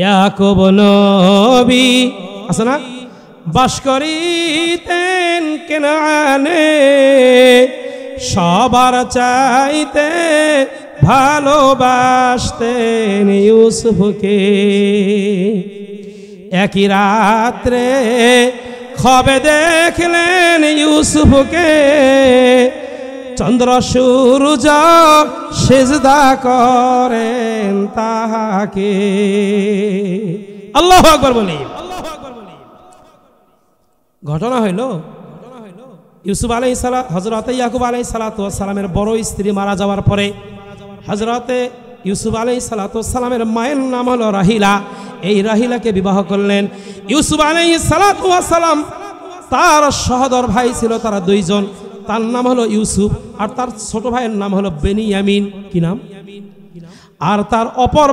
ইয়াকুব নবী আছে না, বাস করিতেন কেনানে, সবার চাইতে ভালোবাসতেন ইউসুফকে। একই রাত্রে খবে দেখলেন ইউসুফকে, চন্দ্র সূর্য সিজদা করেন তাহাকে। আল্লাহু আকবার বলি। ঘটনা হইল ইউসুফ আলাইহিস সালাম, হযরতে ইয়াকুব আলাইহিস সালাতু ওয়াস সালামের বড় স্ত্রী মারা যাওয়ার পরে হযরতে ইউসুফ আলাইহিস সালাতু ওয়াস সালামের মায়ের নাম হলো রাহিলা। এই রাহিলাকে বিবাহ করলেন ইউসুফ আলাইহিস সালাতু ওয়াস সালাম। তার সহোদর ভাই ছিল তারা দুইজন, তার নাম হলো ইউসুফ আর তার ছোট ভাইয়ের নাম হলো বেনিয়ামিন। কি নাম? আর তার অপর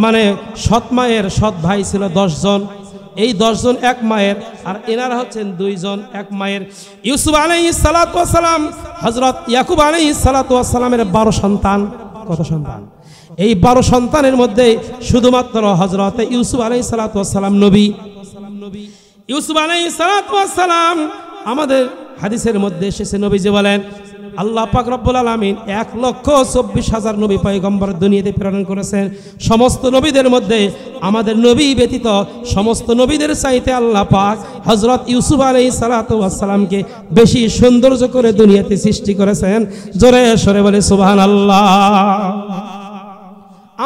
মানে সৎ মায়ের সৎ ভাই ছিল 10 জন। এই 10 জন এক মায়ের, আর এনারা হচ্ছেন 2 জন এক মায়ের। ইউসুফ আলাইহিস সালাতু ওয়াস সালাম হযরত ইয়াকুব আলাইহিস সালাতু ওয়াস সালামের 12 সন্তান। কত সন্তান? এই 12 সন্তানের মধ্যে শুধুমাত্র হযরত ইউসুফ আলাইহিস সালাতু ওয়াস সালাম নবী। ইউসুফ আলাইহিস সালাতু ওয়াস সালাম আমাদের হাদিসের মধ্যে এসেছে, নবীজি বলেন আল্লাহ পাক রব্বুল আলামিন 1,24,000 নবী পয়গম্বর দুনিয়াতে প্রেরণ করেছেন। সমস্ত নবীদের মধ্যে আমাদের নবী ব্যতীত সমস্ত নবীদের চাইতে আল্লাহ পাক হযরত ইউসুফ আলাইহিস সালাতু ওয়াস সালামকে বেশি সৌন্দর্য করে দুনিয়াতে সৃষ্টি করেছেন। জোরে সরে বলে সুবহানাল্লাহ।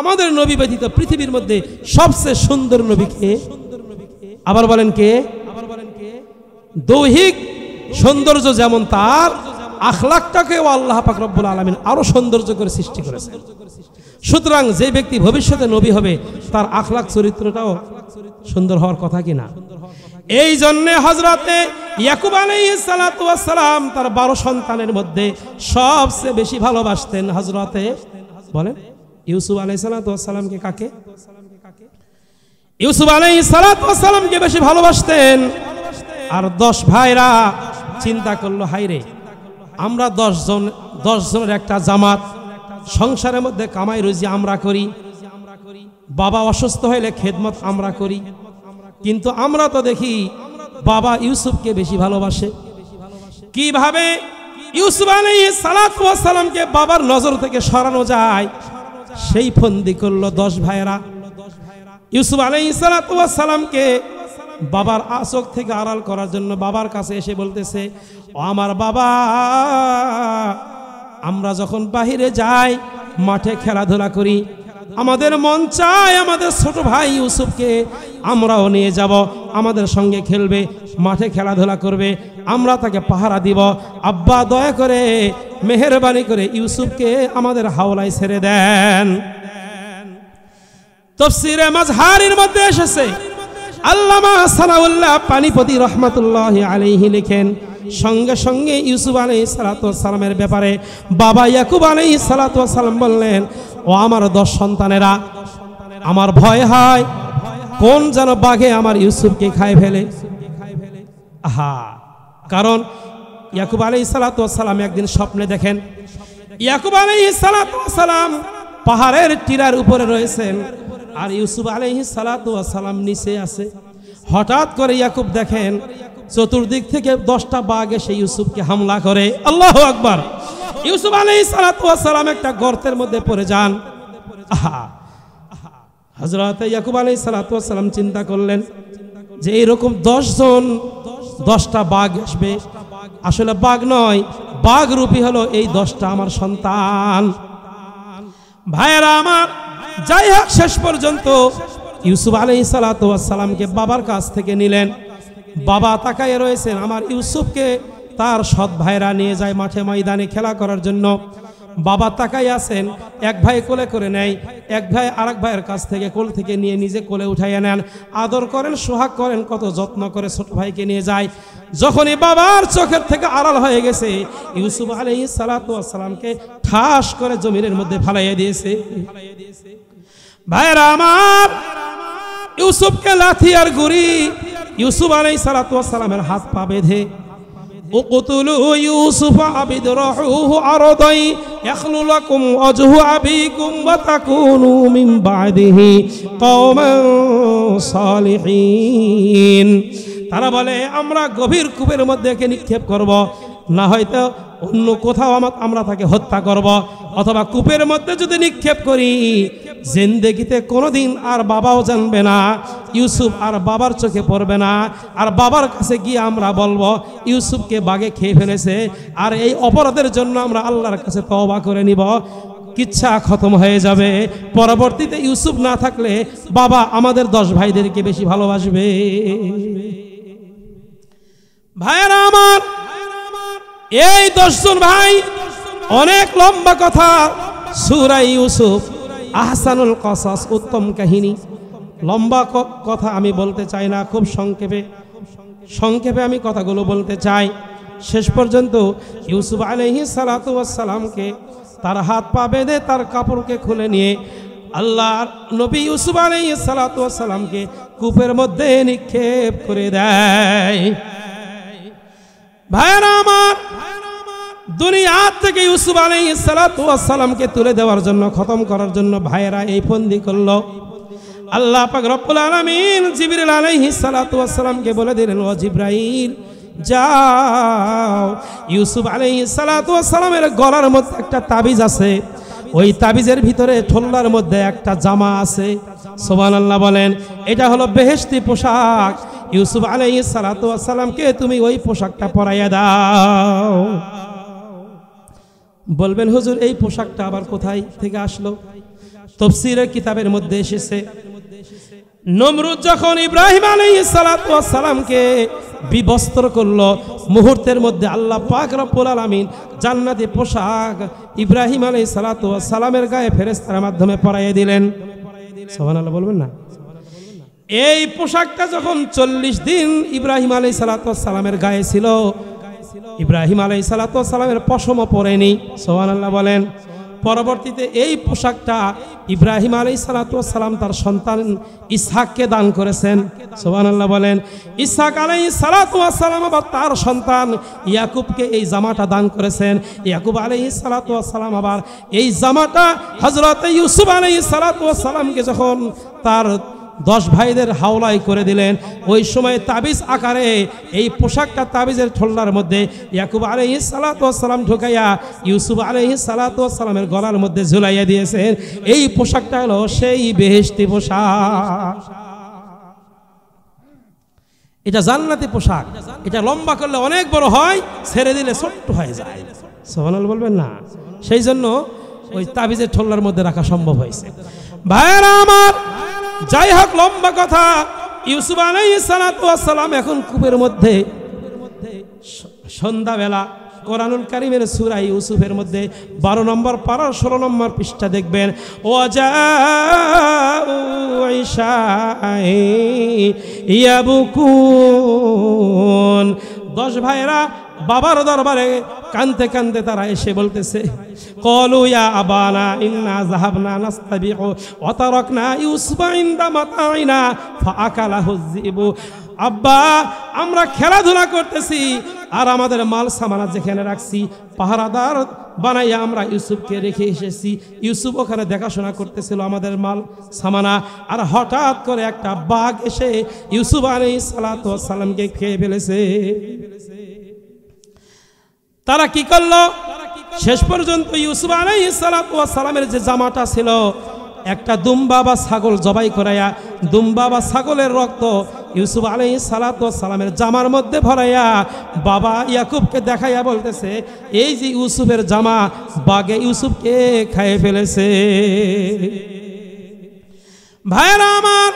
আমাদের নবী ব্যতীত পৃথিবীর মধ্যে সবচেয়ে সুন্দর নবী কে? আবার বলেন কে? দৈহিক সৌন্দর্য যেমন, তার আখলাকটাকেও আল্লাহ পাক রব্বুল আলামিন আরো সৌন্দর্য করে সৃষ্টি করেছেন। সুতরাং যে ব্যক্তি ভবিষ্যতে নবী হবে তার আখলাক চরিত্রটাও সুন্দর হওয়ার কথা কিনা? এই জন্য হযরতে ইয়াকুব আলাইহিস সালাতু ওয়াস সালাম তার 12 সন্তানের মধ্যে সবচেয়ে বেশি ভালোবাসতেন হযরতে বলেন ইউসুফ আলাইহিস সালাতু ওয়াস সালামকে। কাকে? ইউসুফ আলাইহিস সালাতু ওয়াস সালামকে বেশি ভালোবাসতেন। আর 10 ভাইরা চিন্তা করলো, হাইরে আমরা 10 জনের একটা জামাত, সংসারের মধ্যে কামাই রুজি আমরা করি, বাবা অসুস্থ হইলে খেদমত আমরা করি, কিন্তু আমরা তো দেখি বাবা ইউসুফকে বেশি ভালোবাসে। কিভাবে ইউসুফ আলাইহিস সালাতু ওয়াস সালামকে বাবার নজর থেকে সরানো যায় সেই ফন্দি করলো 10 ভাইরা। ইউসুফ আলাইহিস সালাতু ওয়াস সালামকে বাবার চোখ থেকে আড়াল করার জন্য বাবার কাছে এসে বলতেছে, ও আমার বাবা, আমরা যখন বাহিরে যাই মাঠে খেলাধুলা করি, আমাদের মন চায় আমাদের ছোট ভাই ইউসুফকে আমরাও নিয়ে যাব, আমাদের সঙ্গে খেলবে, মাঠে খেলাধুলা করবে, আমরা তাকে পাহারা দিব। আব্বা দয়া করে মেহেরবানি করে ইউসুফকে আমাদের হাওলায় ছেড়ে দেন। তাফসীরে মাজহারির মধ্যে এসেছে, আল্লামা সানাউল্লাহ পানিপতি রহমাতুল্লাহি আলাইহি লিখেন, সঙ্গে সঙ্গে ইউসুফ আলাইহিস সালাতু ওয়াস সালামের ব্যাপারে বাবা ইয়াকুব আলাইহিস সালাতু ওয়াস সালাম বললেন, ও আমার 10 সন্তানেরা, আমার ভয় হয় কোন যেন বাঘে আমার ইউসুফকে খায় ফেলে। আহা, কারণ ইয়াকুব আলাইহিস সালাতু ওয়াস সালাম একদিন স্বপ্নে দেখেন ইয়াকুব আলাইহিস সালাতু ওয়াস সালাম পাহাড়ের টিলার উপরে রয়েছেন আর ইউসুফ আলাইহিস সালাতু ওয়াস সালাম নিচে আছে। হঠাৎ করে ইয়াকুব দেখেন চতুর্দিক থেকে 10টা বাঘ এসে ইউসুফকে হামলা করে। আল্লাহু আকবার। ইউসুফ আলাইহিস সালাতু ওয়াস সালাম একটা গর্তের মধ্যে পড়ে যান। হযরত ইয়াকুব আলাইহিস সালাতু ওয়াস সালাম চিন্তা করলেন যে এরকম 10 জন 10টা বাঘ আসবে, আসলে বাঘ নয়, বাঘ রূপী হলো এই 10টা আমার সন্তান। ভাইয়েরা আমার, যাই হোক শেষ পর্যন্ত ইউসুফ আলাইহিস সালাতু ওয়াস সালামকে বাবার কাছ থেকে নিলেন। বাবা তাকায় রয়েছেন, আমার ইউসুফকে তার সৎ ভাইরা নিয়ে যায় মাঠে ময়দানে খেলা করার জন্য। বাবা তাকাই আছেন, এক ভাই কোলে করে নেয়, এক ভাই আরেক ভাইয়ের কাছ থেকে কোল থেকে নিয়ে নিজে কোলে উঠাইয়া নেন, আদর করেন, সোহাগ করেন, কত যত্ন করে ছোট ভাইকে নিয়ে যায়। যখনই বাবার চোখের থেকে আড়াল হয়ে গেছে ইউসুফ আলাইহিস সালাতু ওয়াস সালামকে ঠাস করে জমিনের মধ্যে ফালাইয়া দিয়েছে। ভাইরা আমার, ইউসুফকে লাঠি আর গুড়ি ইউসুফ আলাইহিস সালাতু ওয়াস সালামের হাত পা বেঁধে উকতুলু ইউসুফ আবিদরাহুহু আরদাই ইয়াখলু লাকুম ওয়াজহু আবিকুম ওয়া তাকুনু মিন বাদিহি কওমান সালিহিন। তারা বলে আমরা গভীর কূপের মধ্যে একে নিক্ষেপ করব, না হয়তো অন্য কোথাও আমরা তাকে হত্যা করব, অথবা কূপের মধ্যে যদি নিক্ষেপ করি জিন্দেগিতে কোনোদিন আর বাবাও জানবে না, ইউসুফ আর বাবার চোখে পড়বে না, আর বাবার কাছে গিয়ে আমরা বলবো ইউসুফকে বাঘে খেয়ে ফেলেছে, আর এই অপরাধের জন্য আমরা আল্লাহর কাছে তওবা করে নিব, কিচ্ছা খতম হয়ে যাবে। পরবর্তীতে ইউসুফ না থাকলে বাবা আমাদের 10 ভাইদেরকে বেশি ভালোবাসবে। ভাইয়েরা আমার, এই 10 জন ভাই, অনেক লম্বা কথা। সূরা ইউসুফ আহসানুল কসাস, উত্তম কাহিনী। লম্বা কথা আমি বলতে চাই না, খুব সংক্ষেপে আমি কথাগুলো বলতে চাই। শেষ পর্যন্ত ইউসুফ আলাইহিস সালাতু ওয়াস সালামকে তার হাত পা বেঁধে তার কাপড়কে খুলে নিয়ে আল্লাহর নবী ইউসুফ আলাইহিস সালাতু ওয়াস সালামকে কূপের মধ্যে নিক্ষেপ করে দেয়। ভাইরা আমার, দুনিয়া থেকে ইউসুফ আলাইহিস সালাতু ওয়াস সালামকে তুলে দেওয়ার জন্য, খতম করার জন্য ভাইরা এই ফন্দি করলো। আল্লাহ পাক রব্বুল আলামিন জিবরিল আলাইহিস সালাতু ওয়াস সালামকে বলে দিলেন, ও জিবরাইল যাও, ইউসুফ আলাইহিস সালাতু ওয়াস সালামের গলার মধ্যে একটা তাবিজ আছে, ওই তাবিজের ভিতরে ঠোল্লার মধ্যে একটা জামা আছে। সুবহানাল্লাহ বলেন। এটা হলো বেহেশতি পোশাক। ইউসুফ আলাইহিস সালাতু ওয়াস সালামকে তুমি ওই পোশাকটা পরাইয়া দাও। বলবেন হুজুর এই পোশাকটা আবার কোথায় থেকে আসলো? তাফসীরের কিতাবের মধ্যে এসেছে, নমরুদ যখন ইব্রাহিম আলাইহিস সালাতু ওয়াস সালামকে বিবস্ত্র করলো, মুহূর্তের মধ্যে আল্লাহ পাক রব্বুল আলামিন জান্নাতি পোশাক ইব্রাহিম আলাইহিস সালাতু ওয়াস সালামের গায়ে ফেরেশতার মাধ্যমে পরাইয়ে দিলেন। সুবহানাল্লাহ বলবেন না? এই পোশাকটা যখন 40 দিন ইব্রাহিম আলাইহিস সালাতু ওয়াস সালামের গায়ে ছিল, ইব্রাহিম আলাইহিস সালাতু ওয়াস সালামের পশমও পরেনি। সুবহানাল্লাহ বলেন। পরবর্তীতে এই পোশাকটা ইব্রাহিম আলাইহিস সালাতু ওয়াস সালাম তার সন্তান ইসহাককে দান করেছেন। সুবহানাল্লাহ বলেন। ইসহাক আলাইহিস সালাতু ওয়াস সালাম আবার তার সন্তান ইয়াকুবকে এই জামাটা দান করেছেন। ইয়াকুব আলাইহিস সালাতু ওয়াস সালাম আবার এই জামাটা হযরত ইউসুফ আলাইহিস সালাতু ওয়াস সালামকে যখন তার 10 ভাইদের হাওলায় করে দিলেন, ওই সময় তাবিজ আকারে এই পোশাকটা তাবিজের ঠোল্লার মধ্যে ইয়াকুব আলাইহিস সালাতু ওয়াস সালাম ঢুকাইয়া ইউসুফ আলাইহিস সালাতু ওয়াস সালামের গলার মধ্যে ঝুলাইয়া দিয়েছেন। এই পোশাকটা হলো সেই বেহেশতি পোশাক। এটা জান্নাতি পোশাক। এটা লম্বা করলে অনেক বড় হয়, ছেড়ে দিলে ছোট্ট হয়ে যায়। সুবহানাল্লাহ বলবেন না? সেই জন্য ওই তাবিজের ঠোল্লার মধ্যে রাখা সম্ভব হয়েছে। ভাইরা আমার, যাই হোক, লম্বা কথা। ইউসুফ আলাইহিস সালাতু ওয়াস সালাম এখন কূপের মধ্যে, সন্ধ্যাবেলা কোরআনুল কারীমের সূরা ইউসুফের মধ্যে 12 নম্বর পারার 16 নম্বর পৃষ্ঠা দেখবেন, ওয়াজাউ ঈশাই ইয়াবকুন। 10 ভাইরা বাবার দরবারে কানতে কানতে তারা এসে বলতেছে, ক্বালু ইয়া আবানা ইন্না যাহাবনা নাস্তাবিউ ওয়া তারাকনা ইউসুফা ইনদা মাতাইনা ফাআকালাহু যিবু। আব্বা, আমরা খেলাধুলা করতেছি আর আমাদের মাল সামানা যেখানে রাখছি পাহারাদার বানাইয়া আমরা ইউসুফকে রেখে এসেছি। ইউসুফ ওখানে দেখাশোনা করতেছিল আমাদের মাল সামানা, আর হঠাৎ করে একটা বাঘ এসে ইউসুফ আলাইহিস সালাতু ওয়াস সালামকে খেয়ে ফেলেছে। তারা কি করলো? শেষ পর্যন্ত ইউসুফ আলাইহিস সালাতু ওয়াস সালামের যে জামাটা ছিল, একটা দুম্বা বা ছাগল জবাই করাইয়া দুম্বা বা ছাগলের রক্ত ইউসুফ আলাইহিস সালাতু ওয়াস সালামের জামার মধ্যে ভরাইয়া বাবা ইয়াকুবকে দেখাইয়া বলতেছে, এই যে ইউসুফের জামা, বাঘে ইউসুফকে খেয়ে ফেলেছে। ভাইরা আমার,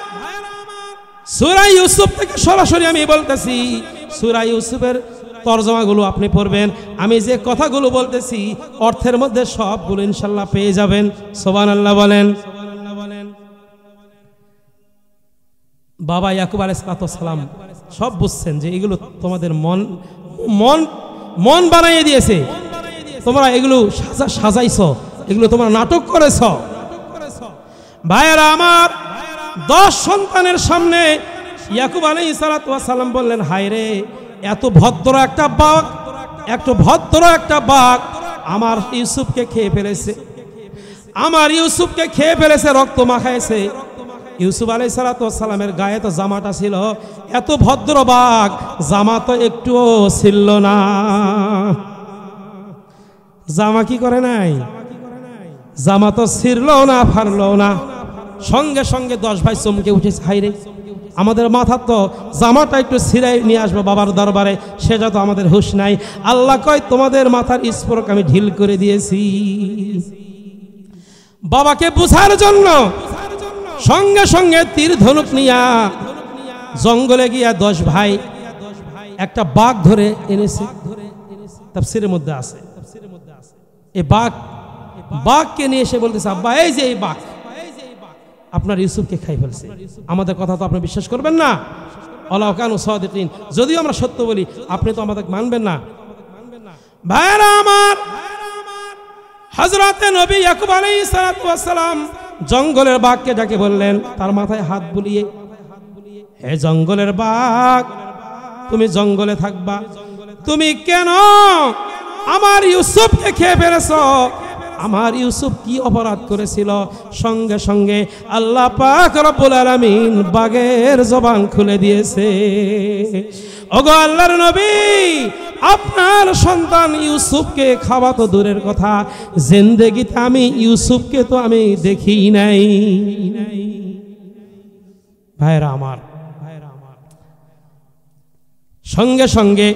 সূরা ইউসুফ থেকে সরাসরি আমি বলতেছি, সূরা ইউসুফের তরজমাগুলো আপনি পড়বেন। আমি যে কথাগুলো বলতেছি অর্থের মধ্যে সবগুলো ইনশাল্লাহ পেয়ে যাবেন। সুবহানাল্লাহ বলেন। বাবা ইয়াকুব আলাইহিস সালাম সব বুঝছেন যে এগুলো তোমাদের মন বানাইয়ে দিয়েছে, তোমরা এগুলো সাজাইছো, এগুলো তোমরা নাটক করেছো। ভাইয়েরা আমার, 10 সন্তানের সামনে ইয়াকুব আলাইহিস সালাম বললেন, হায় রে, এত ভদ্র একটা বাঘ একটু ভদ্র একটা বাঘ আমার ইউসুফকে খেয়ে ফেলেছে, আমার ইউসুফকে খেয়ে ফেলেছে, রক্ত মাখাইছে। ইউসুফ আলাইহিস সালামের গায়ে তো জামাটা ছিল, এত ভদ্র বাঘ জামা তো একটুও ছিল না। জামা কি করে নাই, জামা তো ছিঁড়লো না, ফাড়লো না। সঙ্গে সঙ্গে 10 ভাই চমকে উঠেছে, হাইরে আমাদের মাথার তো জামাটা একটু ছিঁড়াই নিয়ে আসবো বাবার দরবারে, সেটা তো আমাদের হুঁশ নাই। আল্লাহ কয় তোমাদের মাথার স্পর্ক আমি ঢিল করে দিয়েছি। বাবাকে বুঝার জন্য সঙ্গে সঙ্গে তীর ধনুক নিয়া জঙ্গলে গিয়া 10 ভাই একটা বাঘ ধরে এনেছে। তাফসীরের মধ্যে আছে এই বাঘকে নিয়ে এসে বলতেছে, আব্বা এই যে এই বাঘ আপনার ইউসুফকে খাই ফেলছে। আমাদের কথা তো আপনি বিশ্বাস করবেন না, আল্লাহ কানু সাদিকিন, যদিও আমরা সত্য বলি আপনি তো আমাদের মানবেন না। ভাইরা আমার, হযরতে নবী ইয়াকুব আলাইহিস সালাম জঙ্গলের বাঘকে ডাকে বললেন, তার মাথায় হাত বুলিয়ে, হে জঙ্গলের বাঘ তুমি জঙ্গলে থাকবা, তুমি কেন আমার ইউসুফকে খেয়ে ফেলেছো? আমার ইউসুফ কি অপরাধ করেছিল? সঙ্গে সঙ্গে আল্লাহ পাক রব্বুল আলামিন বাঘের জবান খুলে দিয়েছে। ওগো আল্লাহর নবী, আপনার সন্তান ইউসুফকে খাওয়া তো দূরের কথা, জিন্দেগিতে আমি ইউসুফকে তো আমি দেখি নাই। ভাইরা আমার, সঙ্গে সঙ্গে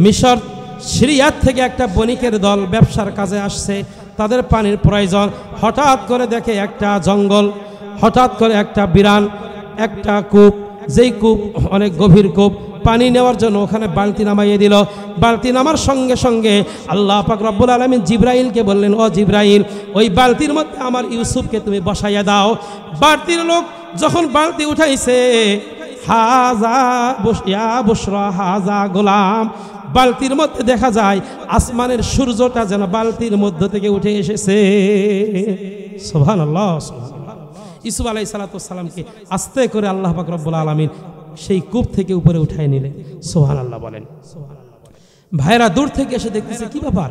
মিশর সিরিয়ার থেকে একটা বণিকের দল ব্যবসার কাজে আসছে, তাদের পানির প্রয়োজন। হঠাৎ করে দেখে একটা জঙ্গল, হঠাৎ করে একটা বিরান, একটা কূপ, যেই কূপ অনেক গভীর কূপ, পানি নেওয়ার জন্য ওখানে বালতি নামাইয়ে দিল। বালতি নামার সঙ্গে সঙ্গে আল্লাহ পাক রব্বুল আলামিন জিব্রাইলকে বললেন, ও জিব্রাইল ওই বালতির মধ্যে আমার ইউসুফকে তুমি বসাইয়া দাও। বালতির লোক যখন বালতি উঠাইছে, হাজা ইয়া বুশরা হাজা গোলাম, বালতির মধ্যে দেখা যায় আসমানের সূর্যটা যেন বালতির মধ্য থেকে উঠে এসেছে। সুবহানাল্লাহ, সুবহানাল্লাহ। ইউসুফ আলাইহিস সালামকে আস্তে করে আল্লাহ পাক রব্বুল আলামিন সেই কূপ থেকে উপরে উঠায় নিলেন। সুবহানাল্লাহ বলেন। ভাইরা দূর থেকে এসে দেখতেছে, কি ব্যাপার,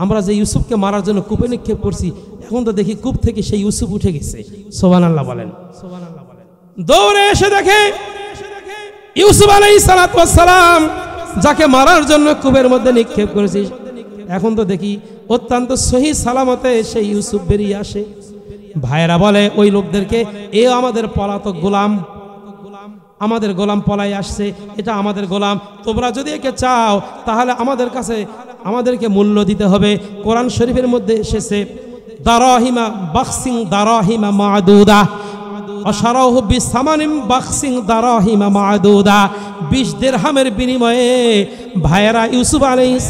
আমরা যে ইউসুফকে মারার জন্য কূপে নিক্ষেপ করছি, এখন তো দেখি কূপ থেকে সেই ইউসুফ উঠে গেছে। সুবহানাল্লাহ বলেন। দৌড়ে এসে দেখে ইউসুফ আলাইহিস সালাম যাকে মারার জন্য কূপের মধ্যে নিক্ষেপ করেছি, এখন তো দেখি অত্যন্ত সহি সালামতে সেই ইউসুফ বেরিয়ে আসে। ভাইরা বলে ওই লোকদেরকে, এ আমাদের পলাতক গোলাম, আমাদের গোলাম পলাই আসছে, এটা আমাদের গোলাম, তোমরা যদি একে চাও তাহলে আমাদের কাছে আমাদেরকে মূল্য দিতে হবে। কোরআন শরীফের মধ্যে এসেছে, দারাহিমা বাক্সিং দারাহিমা মাদুদা অশারাহু বিসামানিম বাক্সিং দারাহিমা মাদুদা। 20 দিরহামের বিনিময়ে ভাইয়েরা ইউসুফ আলাইহিস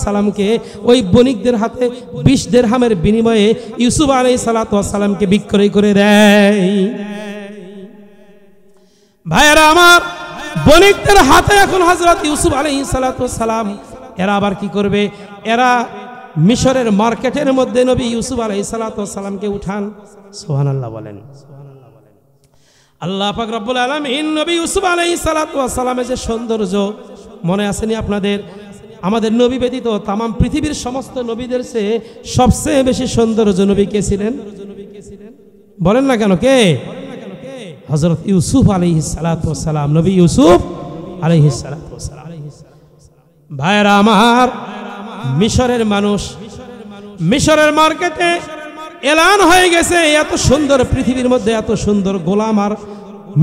সালামকে ওই বণিকদের হাতে 20 দিরহামের বিনিময়ে ইউসুফ আলাইহিস সালামকে বিক্রয় করে দেয়। ভাইয়েরা আমার, বণিকদের হাতে এখন হযরত ইউসুফ আলাইহিস সালাম, এরা আবার কি করবে? এরা মিশরের মার্কেটের মধ্যে নবী ইউসুফ আলাইহিস সালামকে উঠান। সুবহানাল্লাহ বলেন। আল্লাহ পাক রব্বুল আলামিন নবী ইউসুফ আলাইহিস সালামের যে সৌন্দর্য, মনে আসেনি আপনাদের? আমাদের নবী ব্যতীত তামাম পৃথিবীর সমস্ত নবীদের চেয়ে সবচেয়ে বেশি সৌন্দর্য নবী কে ছিলেন? বলেন না কেন, কে? হযরত ইউসুফ আলাইহিস সালাম, নবী ইউসুফ আলাইহিস সালাম। ভাইরা আমার, মিশরের মানুষ, মিশরের মার্কেটে এলান হয়ে গেছে, এত সুন্দর পৃথিবীর মধ্যে এত সুন্দর গোলাম আর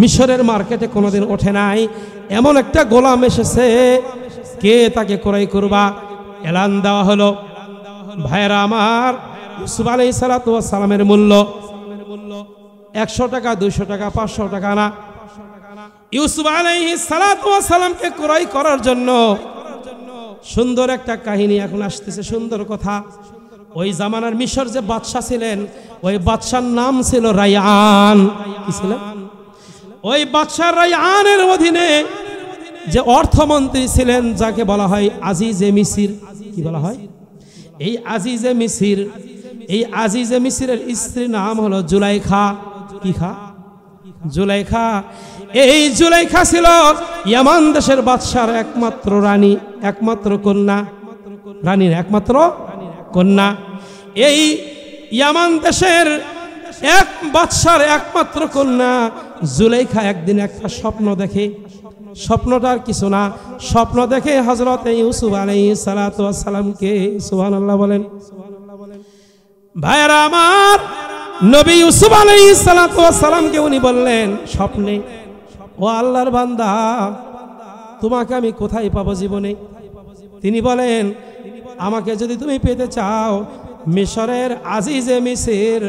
মিশরের মার্কেটে কোনোদিন ওঠে নাই। এমন একটা গোলাম এসেছে, কে তাকে ক্রয় করবা? এলান দেওয়া হলো। ভাইরা আমার, ইউসুফ আলাইহিস সালামের মূল্য 100 টাকা, 200 টাকা, 500 টাকা না। ইউসুফ আলাইহিস সালামকে ক্রয় করার জন্য সুন্দর একটা কাহিনী এখন আসতেছে, সুন্দর কথা। ওই জামানার মিশর যে বাদশা ছিলেন, ওই বাদশার নাম ছিল রায়্যান। কি ছিল? ওই বাদশা রায়্যানের অধীনে যে অর্থমন্ত্রী ছিলেন, যাকে বলা হয় আজিজে মিসির। কি বলা হয়? এই আজিজে মিসির, এই আজিজে মিসিরের স্ত্রীর নাম হলো জুলাইখা। কি খা? জুলাইখা, এই জুলাইখা ছিল ইয়ামান দেশের বাদশার একমাত্র রানী, একমাত্র কন্যা, রানীর একমাত্র কন্যা। এই ইয়ামান দেশের এক বাদশার একমাত্র কন্যা জুলাইখা একদিন একটা স্বপ্ন দেখে। স্বপ্নটার কিছু না, স্বপ্ন দেখে হযরত ইউসুফ আলাইহিস সালাতু ওয়াস সালামকে, সুবহানাল্লাহ বলেন। ভাইরা আমার, নবী ইউসুফ আলাইহিস সালাতু ওয়াস সালামকে উনি বললেন স্বপ্নে, ও আল্লাহর বান্দা, তোমাকে আমি কোথায় পাবো জীবনে? তিনি বলেন, আমাকে যদি তুমি পেতে চাও, মিশরের আজিজে মিসর,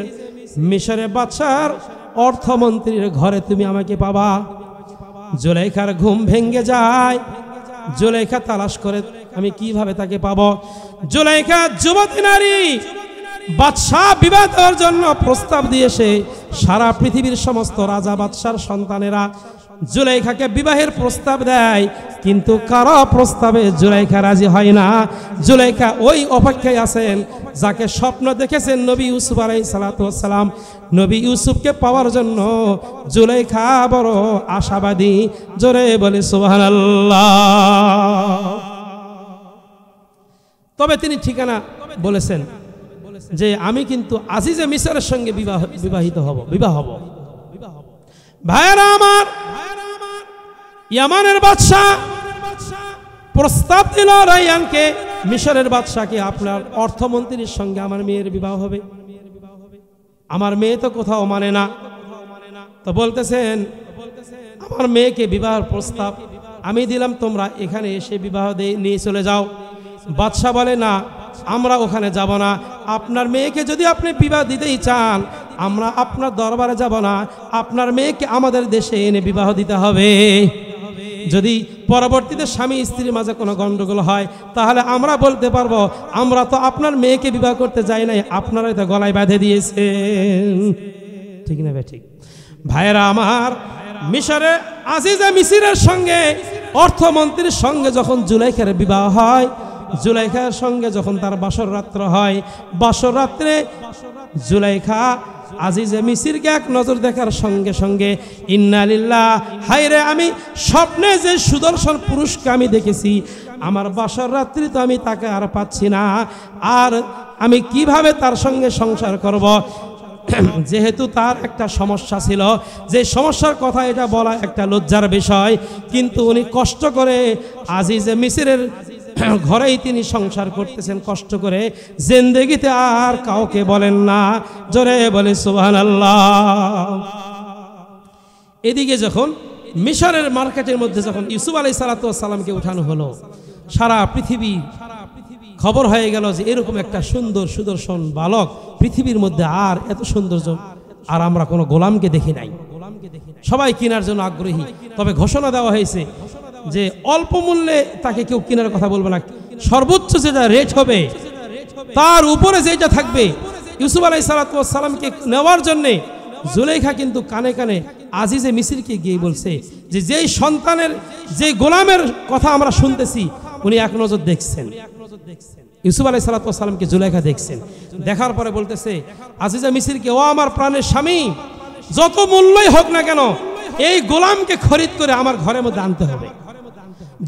মিশরের বাদশার অর্থমন্ত্রীর ঘরে তুমি আমাকে পাবা। জুলাইখার ঘুম ভেঙে যায়। জুলাইখা তালাশ করে, আমি কিভাবে তাকে পাবো? জুলাইখা যুবতী নারী, বাদশাহ বিবাহ দেওয়ার জন্য প্রস্তাব দিয়েছে। সারা পৃথিবীর সমস্ত রাজা বাদশার সন্তানেরা জুলাইখাকে বিবাহের প্রস্তাব দেয়, কিন্তু কারো প্রস্তাবে জুলাইখা রাজি হয় না। জুলাইখা ওই অপেক্ষায় আছেন যাকে স্বপ্ন দেখেছেন নবী ইউসুফ আলাইহিস সালাতু ওয়াস সালাম। নবী ইউসুফকে পাওয়ার জন্য জুলাইখা বড় আশাবাদী। জোরে বলে সুবহানাল্লাহ। তবে তিনি ঠিকানা বলেছেন যে আমি কিন্তু আজিজে মিসরের সঙ্গে বিবাহ হব। ভাইরা আমার, ইয়ামানের বাদশা প্রস্তাব দিল রায়ানকে, মিশরের বাদশাকে, আপনার অর্থমন্ত্রীর সঙ্গে আমার মেয়ের বিবাহ হবে। আমার মেয়ে তো কোথাও মানে না, তো বলতেছেন আমার মেয়েকে বিবাহের প্রস্তাব আমি দিলাম, তোমরা এখানে এসে বিবাহ নিয়ে চলে যাও। বাদশা বলে না, আমরা ওখানে যাব না। আপনার মেয়েকে যদি আপনি বিবাহ দিতেই চান, আমরা আপনার দরবারে যাব না, আপনার মেয়েকে আমাদের দেশে এনে বিবাহ দিতে হবে। যদি পরবর্তীতে স্বামী স্ত্রীর মাঝে কোনো গন্ডগোল হয়, তাহলে আমরা বলতে পারবো আমরা তো আপনার মেয়েকে বিবাহ করতে যাই নাই, আপনারাই তো গলায় বেঁধে দিয়েছেন। ঠিক না ভাই? ঠিক। ভাইরা আমার, মিশরে আজিজে মিসরের সঙ্গে অর্থমন্ত্রীর সঙ্গে যখন জুলাইখার বিবাহ হয়, জুলাইখার সঙ্গে যখন তার বাসর রাত্র হয়, বাসর রাত্রে জুলাইখা আজিজে মিসরকে এক নজর দেখার সঙ্গে সঙ্গে ইন্না লিল্লাহ, হায়রে আমি স্বপ্নে যে সুদর্শন পুরুষকে আমি দেখেছি, আমার বাসর রাত্রি তো আমি তাকে আর পাচ্ছি না, আর আমি কিভাবে তার সঙ্গে সংসার করব? যেহেতু তার একটা সমস্যা ছিল, যে সমস্যার কথা এটা বলা একটা লজ্জার বিষয়, কিন্তু উনি কষ্ট করে আজিজে মিসরের ঘরেই তিনি সংসার করতেছেন, কষ্ট করে, জিন্দেগিতে আর কাউকে বলেন না। জোরে বলে সুবহানাল্লাহ। এদিকে যখন মিশরের মার্কেটের মধ্যে যখন ইউসুফ আলাইহিস সালাতু ওয়াস সালামকে উঠানো হলো, সারা পৃথিবী খবর হয়ে গেল যে এরকম একটা সুন্দর সুদর্শন বালক পৃথিবীর মধ্যে আর এত সৌন্দর্য আর আমরা কোনো গোলামকে দেখি নাই। সবাই কেনার জন্য আগ্রহী। তবে ঘোষণা দেওয়া হয়েছে যে অল্প মূল্যে তাকে কেউ কেনার কথা বলবে না, সর্বোচ্চ যেটা রেট হবে তার উপরে যেটা থাকবে। ইউসুফ আলাইহিস সালাতু ওয়াস সালামকে নেওয়ার জন্য জুলাইখা কিন্তু কানে কানে আজিজে মিসরকে গিয়ে বলছে যে যেই সন্তানের, যে গোলামের কথা আমরা শুনতেছি, উনি এক নজর দেখছেন। ইউসুফ আলাইহিস সালাতু ওয়াস সালামকে জুলাইখা দেখছেন, দেখার পরে বলতেছে আজিজে মিসরকে, ও আমার প্রাণের স্বামী, যত মূল্যই হোক না কেন এই গোলামকে খরিদ করে আমার ঘরের মধ্যে আনতে হবে।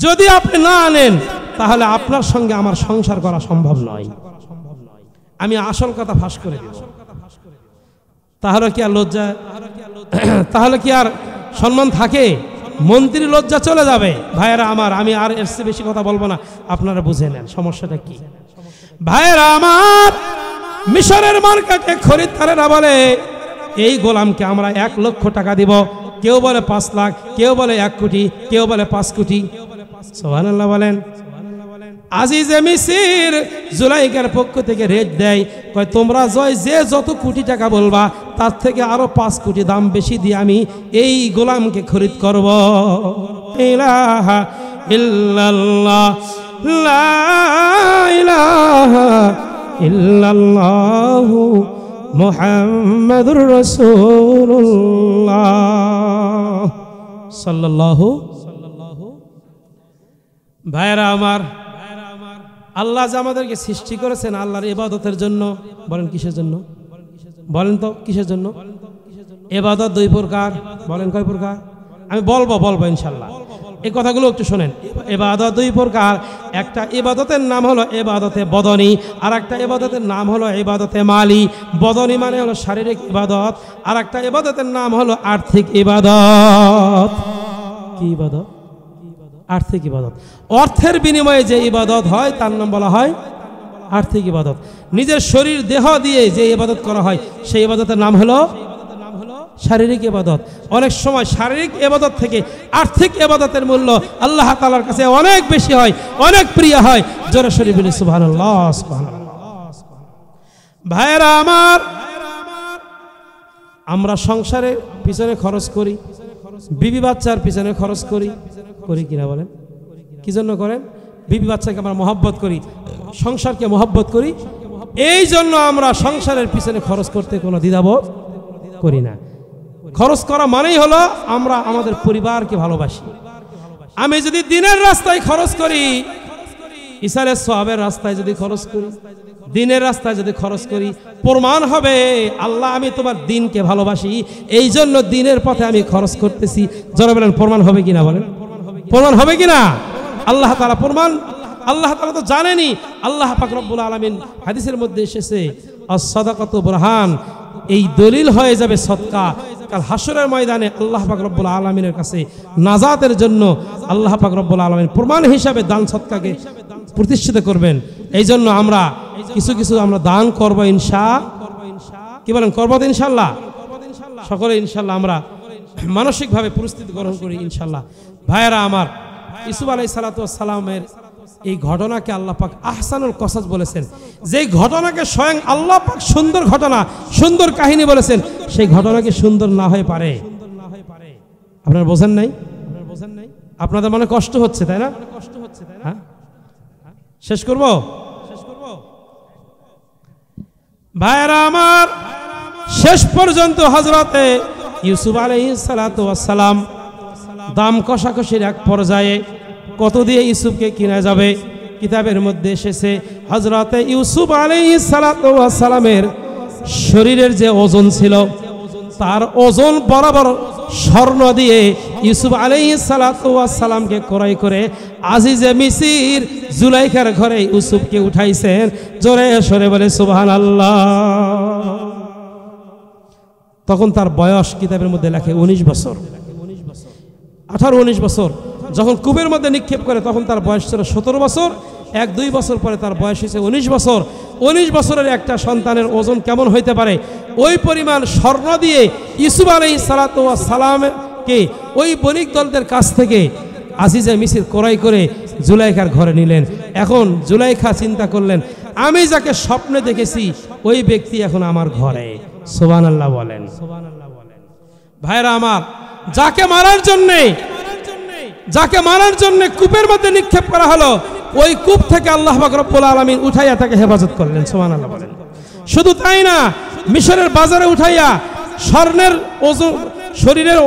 যদি আপনি না আনেন তাহলে আপনার সঙ্গে আমার সংসার করা সম্ভব নয়। আমি আসল কথা ফাঁস করে দেব। তাহলে কি আর লজ্জা, তাহলে কি আর সম্মান থাকে? মন্ত্রী লজ্জা চলে যাবে। ভাইয়েরা আমার, আমি আর এর চেয়ে বেশি কথা বলবো না, আপনারা বুঝে নেন সমস্যাটা কি। ভাইয়েরা আমার, মিশরের মার্কেটে খরিদ্দারেরা বলে এই গোলামকে আমরা 1 লক্ষ টাকা দিব, কেউ বলে 5 লাখ, কেউ বলে 1 কোটি, কেউ বলে 5 কোটি। সুবহানাল্লাহ বলেন। আজিজে মিসর জুলাইখার পক্ষ থেকে রেট দেয়, কয় তোমরা যে যত কোটি টাকা বলবা তার থেকে আরো 5 কোটি দাম বেশি দিয়ে আমি এই গোলামকে খরিদ করব। ইলাহা ইল্লাল্লাহ, লা ইলাহা ইল্লাল্লাহু মুহাম্মাদুর রাসূলুল্লাহ সাল্লাল্লাহু। ভাইরা আমার, আল্লাহ যে আমাদেরকে সৃষ্টি করেছেন আল্লাহর ইবাদতের জন্য, বলেন কিসের জন্য? বলেন তো কিসের জন্য? ইবাদত দুই প্রকার, বলেন কয় প্রকার? আমি বলবো ইনশাল্লাহ। এই কথাগুলো একটু শোনেন। ইবাদত দুই প্রকার, একটা ইবাদতের নাম হলো ইবাদতে বদনী, আর একটা ইবাদতের নাম হলো ইবাদতে মালি। বদনী মানে হলো শারীরিক ইবাদত, আর একটা ইবাদতের নাম হলো আর্থিক ইবাদত। কি ইবাদত? আর্থিক ইবাদত। অর্থের বিনিময়ে যে ইবাদত হয় তার নাম বলা হয় আর্থিক ইবাদত। নিজের শরীর দেহ দিয়ে যে ইবাদত করা হয় সেই ইবাদতের নাম হলো শারীরিক ইবাদত। অনেক সময় শারীরিক ইবাদত থেকে আর্থিক ইবাদতের মূল্য আল্লাহ তাআলার কাছে অনেক বেশি হয়, অনেক প্রিয় হয়। জোরে শরীফ বলি সুবহানাল্লাহ, সুবহানাল্লাহ। ভাইরা আমার, আমরা সংসারের পিছনে খরচ করি, বিবি বাচ্চার পিছনে খরচ করি, করি কিনা বলেন? কি জন্য করেন? বিবি বাচ্চাকে আমরা মহব্বত করি, সংসারকে মহব্বত করি, এই জন্য আমরা সংসারের পিছনে খরচ করতে কোনো দ্বিধাবোধ করি না। খরচ করা মানেই হলো আমরা আমাদের পরিবারকে ভালোবাসি। আমি যদি দিনের রাস্তায় খরচ করি, ইসারের সওয়াবের রাস্তায় যদি খরচ করি, দিনের রাস্তায় যদি খরচ করি, প্রমাণ হবে আল্লাহ আমি তোমার দিনকে ভালোবাসি, এই জন্য দিনের পথে আমি খরচ করতেছি। যারা বলেন প্রমাণ হবে কিনা বলেন? প্রমাণ হবে কিনা? আল্লাহ তাআলা প্রমাণ, আল্লাহ তাআলা তো জানেনই। আল্লাহ পাক রব্বুল আলামিন হাদিসের মধ্যে এসেছে আস-সাদাকাতু বুরহান, এই দলিল হয়ে যাবে সদকা। কাল হাসরের ময়দানে আল্লাহ পাক রব্বুল আলামিনের কাছে নাজাতের জন্য আল্লাহ পাক রব্বুল আলামিন প্রমাণ হিসাবে দান সদকাকে প্রতিষ্ঠিত করবেন। এই জন্য আমরা কিছু আমরা দান করব ইনশাআল্লাহ। কি বলেন? করব তো ইনশাআল্লাহ, সকলে ইনশাআল্লাহ আমরা মানসিকভাবে প্রস্তুতি গ্রহণ করি ইনশাআল্লাহ। ভাইয়েরা আমার, ইউসুফ আলাইহিস সালাতু ওয়াস সালামের এই ঘটনাকে আল্লাহ পাক আহসানুল কসাস বলেছেন। যে ঘটনাকে স্বয়ং আল্লাহ পাক সুন্দর ঘটনা, সুন্দর কাহিনী বলেছেন, সেই ঘটনাকে সুন্দর না হয়ে পারে? আপনারা বোঝেন নাই? আপনাদের মনে কষ্ট হচ্ছে তাই না? হ্যাঁ, শেষ করব। ভাইরা আমার, শেষ পর্যন্ত হযরতে ইউসুফ আলাইহিস সালাতু ওয়াস সালাম দাম কষাকষির এক পর্যায়ে কত দিয়ে ইউসুফকে কিনা যাবে, কিতাবের মধ্যে এসেছে হযরতে ইউসুফ আলাইহিস সালাতু ওয়াস সালামের শরীরের যে ওজন ছিল তার ওজন বরাবর স্বর্ণ দিয়ে ইউসুফ আলাইহিস সালাতু ওয়াস সালামকে ক্রয় করে আজিজে মিসির জুলাইখার ঘরে ইউসুফকে উঠাইছেন। জোরে সরে বলে সুবহানাল্লাহ। তখন তার বয়স কিতাবের মধ্যে লেখে 19 বছর, 18-19 বছর। যখন কূপের মধ্যে নিক্ষেপ করে তখন তার বয়স ছিল 17 বছর। 1-2 বছর পরে তার বয়স হয়েছে 19 বছর। 19 বছরের একটা সন্তানের ওজন কেমন হইতে পারে? ওই পরিমাণ স্বর্ণ দিয়ে ইউসুফ আলাইহিস সালাতু ওয়াস সালামকে ওই বণিক দলদের কাছ থেকে আজিজে মিসির ক্রয় করে জুলাইখার ঘরে নিলেন। এখন জুলাইখা চিন্তা করলেন, আমি যাকে স্বপ্নে দেখেছি ওই ব্যক্তি এখন আমার ঘরে। সুবহানাল্লাহ বলেন। ভাইরা আমার, যাকে মারার জন্য কূপের মধ্যে নিক্ষেপ করা হলো, ওই কূপ থেকে আল্লাহ পাক রব্বুল আলামিন উঠাইয়া তাকে হেফাজত করলেন। সুবহানাল্লাহ বলেন। শুধু তাই না, মিশরের বাজারে উঠাইয়া স্বর্ণের ওজন, শরীরের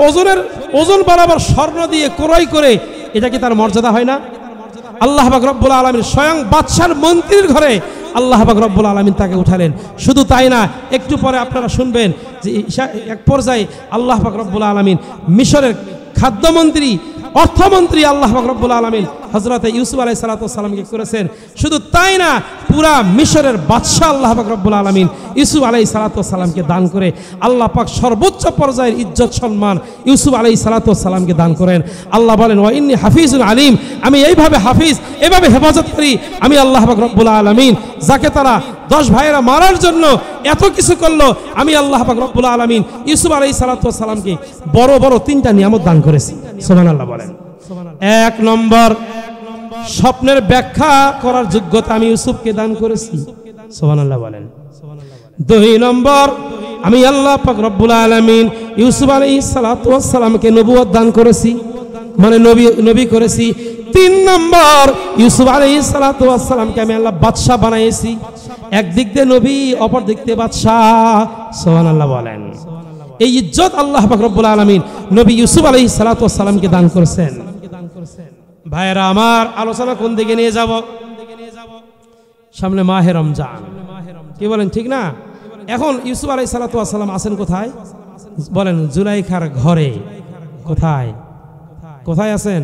ওজন বরাবর স্বর্ণ দিয়ে ক্রয় করে, এটা কি তার মর্যাদা হয় না? আল্লাহ পাক রব্বুল আলামিন স্বয়ং বাদশার মন্ত্রীর ঘরে আল্লাহ পাক রব্বুল আলামিন তাকে উঠালেন। শুধু তাই না, একটু পরে আপনারা শুনবেন যে এক পর্যায়ে আল্লাহ পাক রব্বুল আলামিন মিশরের খাদ্যমন্ত্রী, অর্থমন্ত্রী আল্লাহ পাক রব্বুল আলামিন হযরতে ইউসুফ আলাইহিস সালাতু ওয়াস সালামকে করেছেন। শুধু তাই না, পুরা মিশরের বাদশা আল্লাহ পাক রব্বুল আলামিন ইউসুফ আলাইহিস সালাতু ওয়াস সালামকে দান করে আল্লাহ পাক সর্বোচ্চ পর্যায়ের ইজ্জত সম্মান ইউসুফ আলাইহিস সালাতু ওয়াস সালামকে দান করেন। আল্লাহ বলেন, ওয়া ইন্নী হাফিজুন আলিম, আমি এইভাবে হাফিজ, এভাবে হেফাজত করি আমি আল্লাহ পাক রব্বুল আলামিন। যাকে তারা 10 ভাইয়েরা মারার জন্য এত কিছু করলো, আমি আল্লাহ পাক রব্বুল আলামিন ইউসুফ আলাইহিস সালাতু ওয়াস সালামকে বড় বড় 3টা নিয়ামত দান করেছি। সুবহানাল্লাহ বলেন। 1 নম্বর, স্বপ্নের ব্যাখ্যা করার যোগ্যতা আমি ইউসুফকে দান করেছি। সুবহানাল্লাহ বলেন। 2 নম্বর, আমি আল্লাহ পাক রব্বুল আলামিন ইউসুফ আলাইহিস সালাতু ওয়াস সালামকে নবুয়ত দান করেছি, মানে নবী করেছি। 3 নম্বর, ইউসুফ আলাইহিস সালাতু ওয়াস সালামকে আমি আল্লাহ বাদশা বানাইছি। একদিক দিয়ে নবী, অপর দিক দিয়ে বাদশা। সুবহানাল্লাহ বলেন। এই ইজ্জত আল্লাহ পাক রব্বুল আলামিন নবী ইউসুফ আলাইহিস সালাতু ওয়াস সালামকে দান করেছেন। ভাইরা আমার, আলোচনা কোন দিকে নিয়ে যাব? সামনে মাহে রমজান, কি বলেন? ঠিক না? এখন ইউসুফ আলাইহিস সালাতু ওয়াস সালাম আছেন কোথায়? বলেন জুলাইখার ঘরে। কোথায় কোথায় আছেন?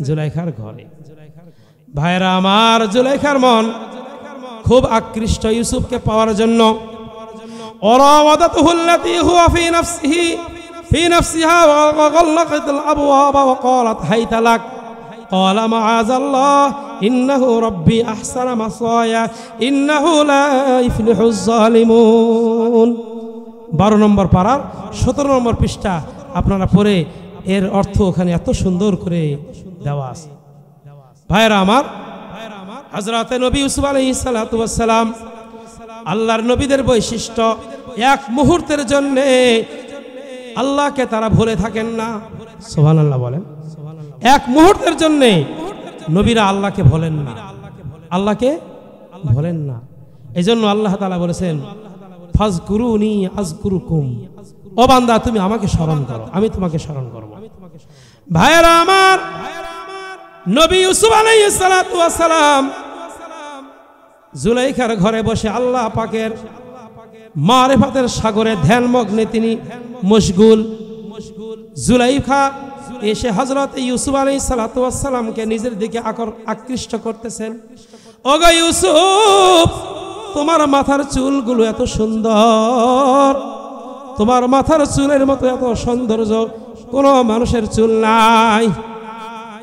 জুলাইখার ঘরে। ভাইরা আমার, জুলাইখার মন খুব আকৃষ্ট ইউসুফকে পাওয়ার জন্য। وراودته التي هو في نفسها وغلقت الأبواب وقالت هيت لك قال معاذ الله إنه ربي أحسن مثواي إنه لا يفلح الظالمون। 12 নম্বর পারার 17 নম্বর পৃষ্ঠা আপনারা পড়ে এর অর্থ ওখানে এত সুন্দর করে দেওয়া আছে। ভাইরা আমার, হযরতে নবী ইউসুফ আলাইহিস সালাতু ওয়াস সালাম, আল্লাহর নবীদের বৈশিষ্ট্য, এক মুহূর্তের জন্য আল্লাহকে তারা ভুলে থাকেন না। সুবহানাল্লাহ বলেন। এক মুহূর্তের জন্য নবীরা আল্লাহকে ভোলেন না, আল্লাহকে ভোলেন না। এজন্য আল্লাহ তাআলা বলেছেন ফাজকুরুনি আযকুরুকুম, ও বান্দা তুমি আমাকে স্মরণ করো, আমি তোমাকে স্মরণ করব। ভাইরা আমার, নবী ইউসুফ আলাইহিস সালাতু ওয়াস সালাম জুলাইখার ঘরে বসে আল্লাহ পাকের মারিফাতের সাগরে ধ্যানমগ্নে তিনি মশগুল। জুলাইখা এসে হযরত ইউসুফ আলাইহিস সালাতু ওয়াস সালামকে নিজের দিকে আকৃষ্ট করতেছেন। ওগো ইউসুফ, তোমার মাথার চুলগুলো এত সুন্দর, তোমার মাথার চুলের মতো এত সৌন্দর্য কোন মানুষের চুল নাই।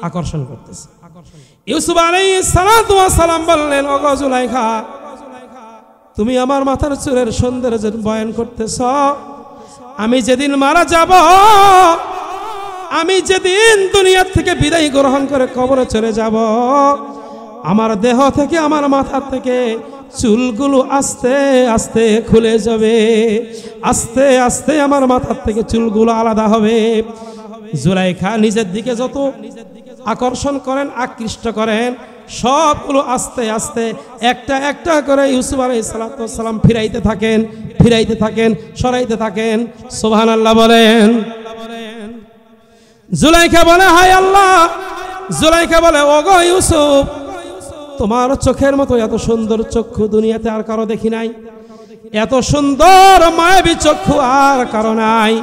আকর্ষণ করতেছে। ইউসুফ আলাইহিস সালাতু ওয়াস সালাম বললেন, ওগো জুলাইখা, তুমি আমার মাথার চুলের সৌন্দর্যের বয়ান করতেছ। আমি যেদিন মারা যাব, আমি যেদিন দুনিয়া থেকে বিদায় গ্রহণ করে কবরে চলে যাব, আমার দেহ থেকে, আমার মাথা থেকে চুলগুলো আস্তে আস্তে খুলে যাবে, আস্তে আস্তে আমার মাথার থেকে চুলগুলো আলাদা হবে। জুলাইখা নিজের দিকে যত আকর্ষণ করেন, আকৃষ্ট করেন, সবগুলো আস্তে আস্তে একটা একটা করে ইউসুফ আলাইহিস সালাতু ওয়াস সালাম ফিরাইতে থাকেন, ফিরাইতে থাকেন, সরাইতে থাকেন। সুবহানাল্লাহ বলেন। জুলাইখা বলে, হায় আল্লাহ। জুলাইখা বলে, ওগো ইউসুফ, তোমার চোখের মতো এত সুন্দর চক্ষু দুনিয়াতে আর কারো দেখি নাই, এত সুন্দর মায়াবী চক্ষু আর কারো নাই।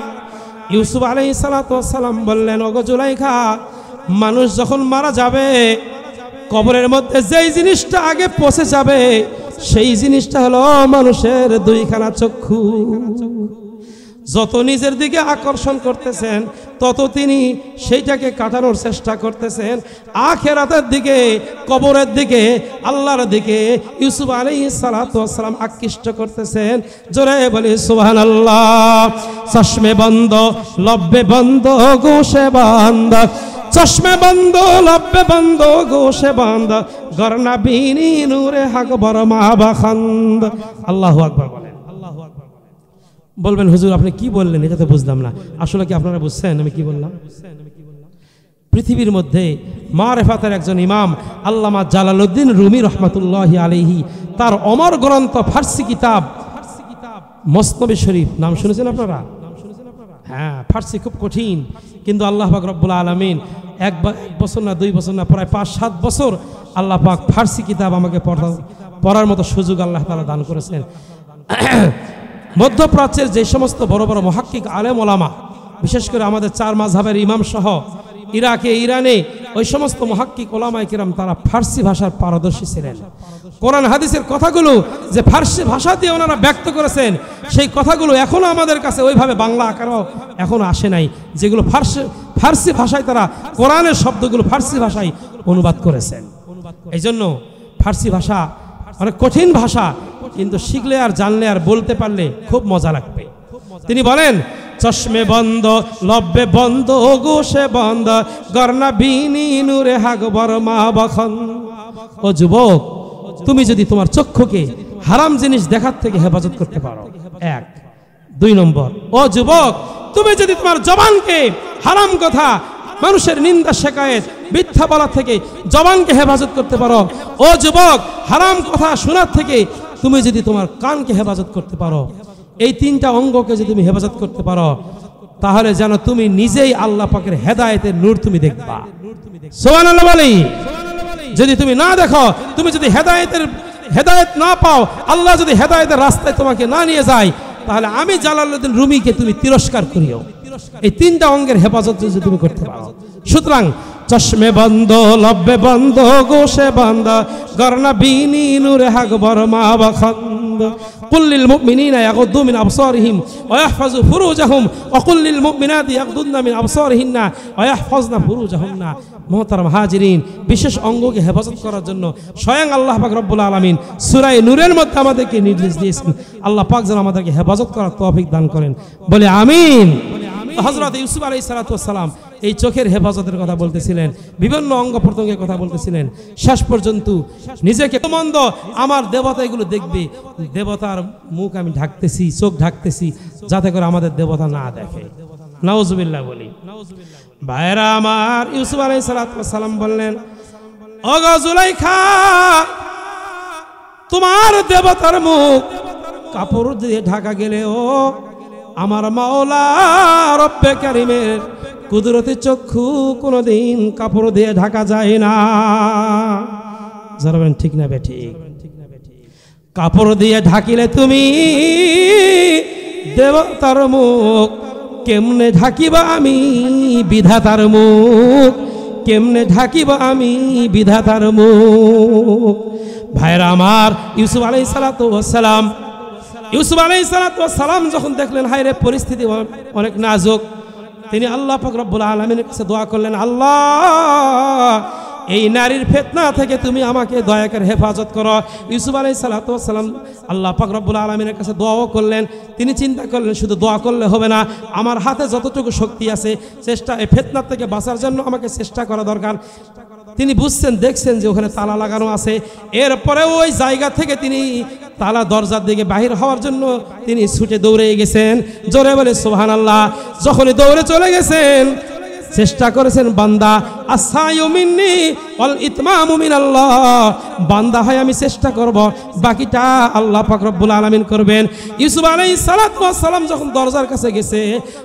ইউসুফ আলাইহিস সালাতু ওয়াস সালাম বললেন, ওগো জুলাইখা, মানুষ যখন মারা যাবে, কবরের মধ্যে যেই জিনিসটা আগে পৌঁছে যাবে, সেই জিনিসটা হলো মানুষের দুইখানা চক্ষু। যত নিজের দিকে আকর্ষণ করতেছেন, তত তিনি সেইটাকে কাটানোর চেষ্টা করতেছেন আখিরাতের দিকে, কবরের দিকে, আল্লাহর দিকে। ইউসুফ আলাইহিস সালাতু ওয়াস সালাম আকৃষ্ট করতেছেন। জোরে বলি সুবহানাল্লাহ। চশমে বন্ধ, লব্বে বন্ধ, গোশে বন্ধ, চশমে বন্ধ, লব্বে বন্ধ, গোশে বন্ধ, গরনা বিনি নূরে হক বরমা বাখন্দ। আল্লাহু আকবার বলেন। বলবেন হুজুর আপনি কি বললেন, এটা তো বুঝলাম না। আসলে কি আপনারা বুঝছেন আমি কি বললাম? পৃথিবীর মধ্যে মারিফাতের একজন ইমাম আল্লামা জালালউদ্দিন রুমি রাহমাতুল্লাহি আলাইহি, তার অমর গ্রন্থ ফার্সি কিতাব মসনবী শরীফ, নাম শুনেছেন আপনারা? হ্যাঁ, ফার্সি খুব কঠিন, কিন্তু আল্লাহ পাক রব্বুল আলামিন এক বছর না, 2 বছর না, প্রায় 5-7 বছর আল্লাহ পাক ফার্সি কিতাব আমাকে পড়ার মতো সুযোগ আল্লাহ তাআলা দান করেছেন। মধ্যপ্রাচ্যের যে সমস্ত বড় বড় মুহাক্কিক আলেম ওলামা, বিশেষ করে আমাদের 4 মাযহাবের ইমাম সহ ইরাকে, ইরানে ওই সমস্ত মুহাক্কিক ওলামায়ে কিরাম তারা ফার্সি ভাষার পারদর্শী ছিলেন। কোরআন হাদিসের কথাগুলো যে ফার্সি ভাষা দিয়ে ওনারা ব্যক্ত করেছেন, সেই কথাগুলো এখনো আমাদের কাছে ওইভাবে বাংলা আকারেও এখনো আসে নাই, যেগুলো ফার্সি ভাষায় তারা কোরআনের শব্দগুলো ফার্সি ভাষায় অনুবাদ করেছেন। এই জন্য ফার্সি ভাষা অনেক কঠিন ভাষা, কিন্তু শিখলে আর জানলে আর বলতে পারলে খুব মজা লাগবে। তিনি বলেন, চশমে বন্ধ, লব্বে বন্ধ, গোশে বন্ধ, গরনা বিনি নূরে হাগ বরমা বখন। ও যুবক, তুমি যদি তোমার চক্ষুকে হারাম জিনিস দেখার থেকে হেফাজত করতে পারো, 1। 2 নম্বর, ও যুবক, তুমি যদি তোমার জবানকে হারাম কথা, মানুষের নিন্দা শেকায়েত, মিথ্যা বলা থেকে জবানকে হেফাজত করতে পারো, ও যুবক, হারাম কথা শোনার থেকে তুমি যদি তোমার কানকে হেফাজত করতে পারো, এই 3টা অঙ্গকে যদি তুমি হেফাজত করতে পারো, তাহলে যেন তুমি নিজেই আল্লাহ পাকের হেদায়েতের নূর তুমি দেখবা। সুবহানাল্লাহ বলি। যদি তুমি না দেখো, তুমি যদি হেদায়েত না পাও, আল্লাহ যদি হেদায়েতের রাস্তায় তোমাকে না নিয়ে যায়, তাহলে আমি জালালউদ্দিন রুমিকে তুমি তিরস্কার করিও। এই তিনটা অঙ্গের হেফাজত যদি তুমি করতে পারো। সুতরাং চশমে বন্ধ, লব্বে বন্ধ, গোশে বন্ধ, গরনা বিনি নূরে আকবর মা বখন্দ। কুল লিল মুমিনিনা ইয়াগুদ্দু মিন আবসারিহিম ওয়া ইয়াহফাযু ফুরুজাহুম ওয়া কুল লিল মুমিনাতি ইয়াগুদ্দুনা মিন আবসারিহিন্না ওয়া ইয়াহফাযনা ফুরুজাহুন্না। মুহতারাম হাজিরিন, বিশেষ অঙ্গকে হেফাজত করার জন্য স্বয়ং আল্লাহ পাক রব্বুল আলামিন সূরা নূরের মধ্যে আমাদেরকে নির্দেশ দিয়েছেন। আল্লাহ পাক যেন আমাদেরকে হেফাজত করার তৌফিক দান করেন, বলে আমিন। হযরত ইউসুফ আলাইহিস সালাতু ওয়াস সালাম এই চোখের হেফাজতের কথা বলতেছিলেন, বিভিন্ন অঙ্গ প্রত্যঙ্গের কথা বলতেছিলেন। শেষ পর্যন্ত নিজেকে মন্দ আমার দেবতা এগুলো দেখবে, দেবতার মুখ আমি ঢাকতেছি, চোখ ঢাকতেছি, যাতে করে আমাদের দেবতা না দেখে। নাউজুবিল্লাহ বলি। ভাইরা আমার, ইউসুফ আলাইহিস সালাতু ওয়াস সালাম বললেন, ওগো জুলাইখা, তোমার দেবতার মুখ কাপড় দিয়ে ঢাকা গেলেও আমার মাওলা রব্বে কারীমের কুদরতি চক্ষু কোনোদিন কাপড় দিয়ে ঢাকা যায় না। যারা বলেন ঠিক না বেঠিক? কাপড় দিয়ে ঢাকিলে তুমি দেবতার মুখ, কেমনে ঢাকিবা আমি বিধাতার মুখ, কেমনে ঢাকিবা আমি বিধাতার মুখ। ভাইরা আমার, ইউসুফ আলাইহিস সালাতু ওয়াস সালাম, ইউসুফ আলাইহিস সালাতু ওয়াস সালাম যখন দেখলেন হায়রে পরিস্থিতি অনেক নাজুক, তিনি আল্লাহ পাক রব্বুল আলামিনের কাছে দোয়া করলেন, আল্লাহ এই নারীর ফিতনা থেকে তুমি আমাকে দয়া করে হেফাজত করো। ইউসুফ আলাইহিস সালাতু ওয়াস সালাম আল্লাহ পাক রব্বুল আলামিনের কাছে দোয়াও করলেন। তিনি চিন্তা করলেন শুধু দোয়া করলে হবে না, আমার হাতে যতটুকু শক্তি আছে চেষ্টা, এই ফিতনা থেকে বাঁচার জন্য আমাকে চেষ্টা করা দরকার। তিনি বুঝছেন, দেখছেন যে ওখানে তালা লাগানো আছে, এরপরে ওই জায়গা থেকে তিনি তালা দরজার দিকে বাহির হওয়ার জন্য তিনি ছুটে দৌড়ে গেছেন। জোরে বলে সুবহানাল্লাহ। যখনই দৌড়ে চলে গেছেন, চেষ্টা করেছেন বান্দা আসায়ু মিন্নি ওয়াল ইতমামু মিনাল্লাহ, বান্দা হয় আমি চেষ্টা করব, বাকিটা আল্লাহ পাক রব্বুল আলামিন করবেন। ইউসুফ আলাইহিস সালাতু ওয়াস সালাম যখন দরজার কাছে গেছে,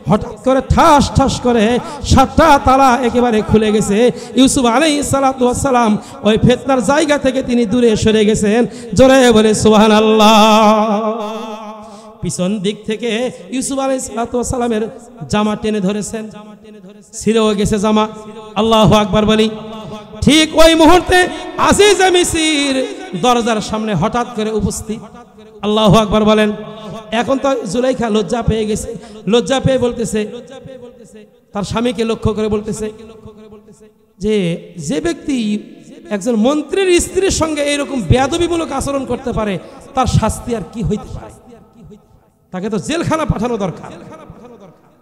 হঠাৎ করে ঠাস ঠাস করে 7টা তালা একেবারে খুলে গেছে। ইউসুফ আলাইহিস সালাতু ওয়াস সালাম ওই ফিতনার জায়গা থেকে তিনি দূরে সরে গেছেন। জোরে বলে সুবহানাল্লাহ। পিছন দিক থেকে ইউসুফ আলাইহিস সালাতু ওয়াস সালামের জামা টেনে ধরেছেন, ছিঁড়েও গেছে জামা। আল্লাহু আকবার বলি। ঠিক ওই মুহূর্তে আজিজে মিসর দরজার সামনে হঠাৎ করে উপস্থিত। আল্লাহু আকবার বলেন। এখন তো জুলাইখা লজ্জা পেয়ে গেছে, লজ্জা পেয়ে বলতেছে, তার স্বামীকে লক্ষ্য করে বলতেছে যে যে ব্যক্তি একজন মন্ত্রীর স্ত্রীর সঙ্গে এরকম বেয়াদবিমূলক আচরণ করতে পারে, তার শাস্তি আর কি হইতে পারে? তাকে তো জেলখানা পাঠানো দরকার।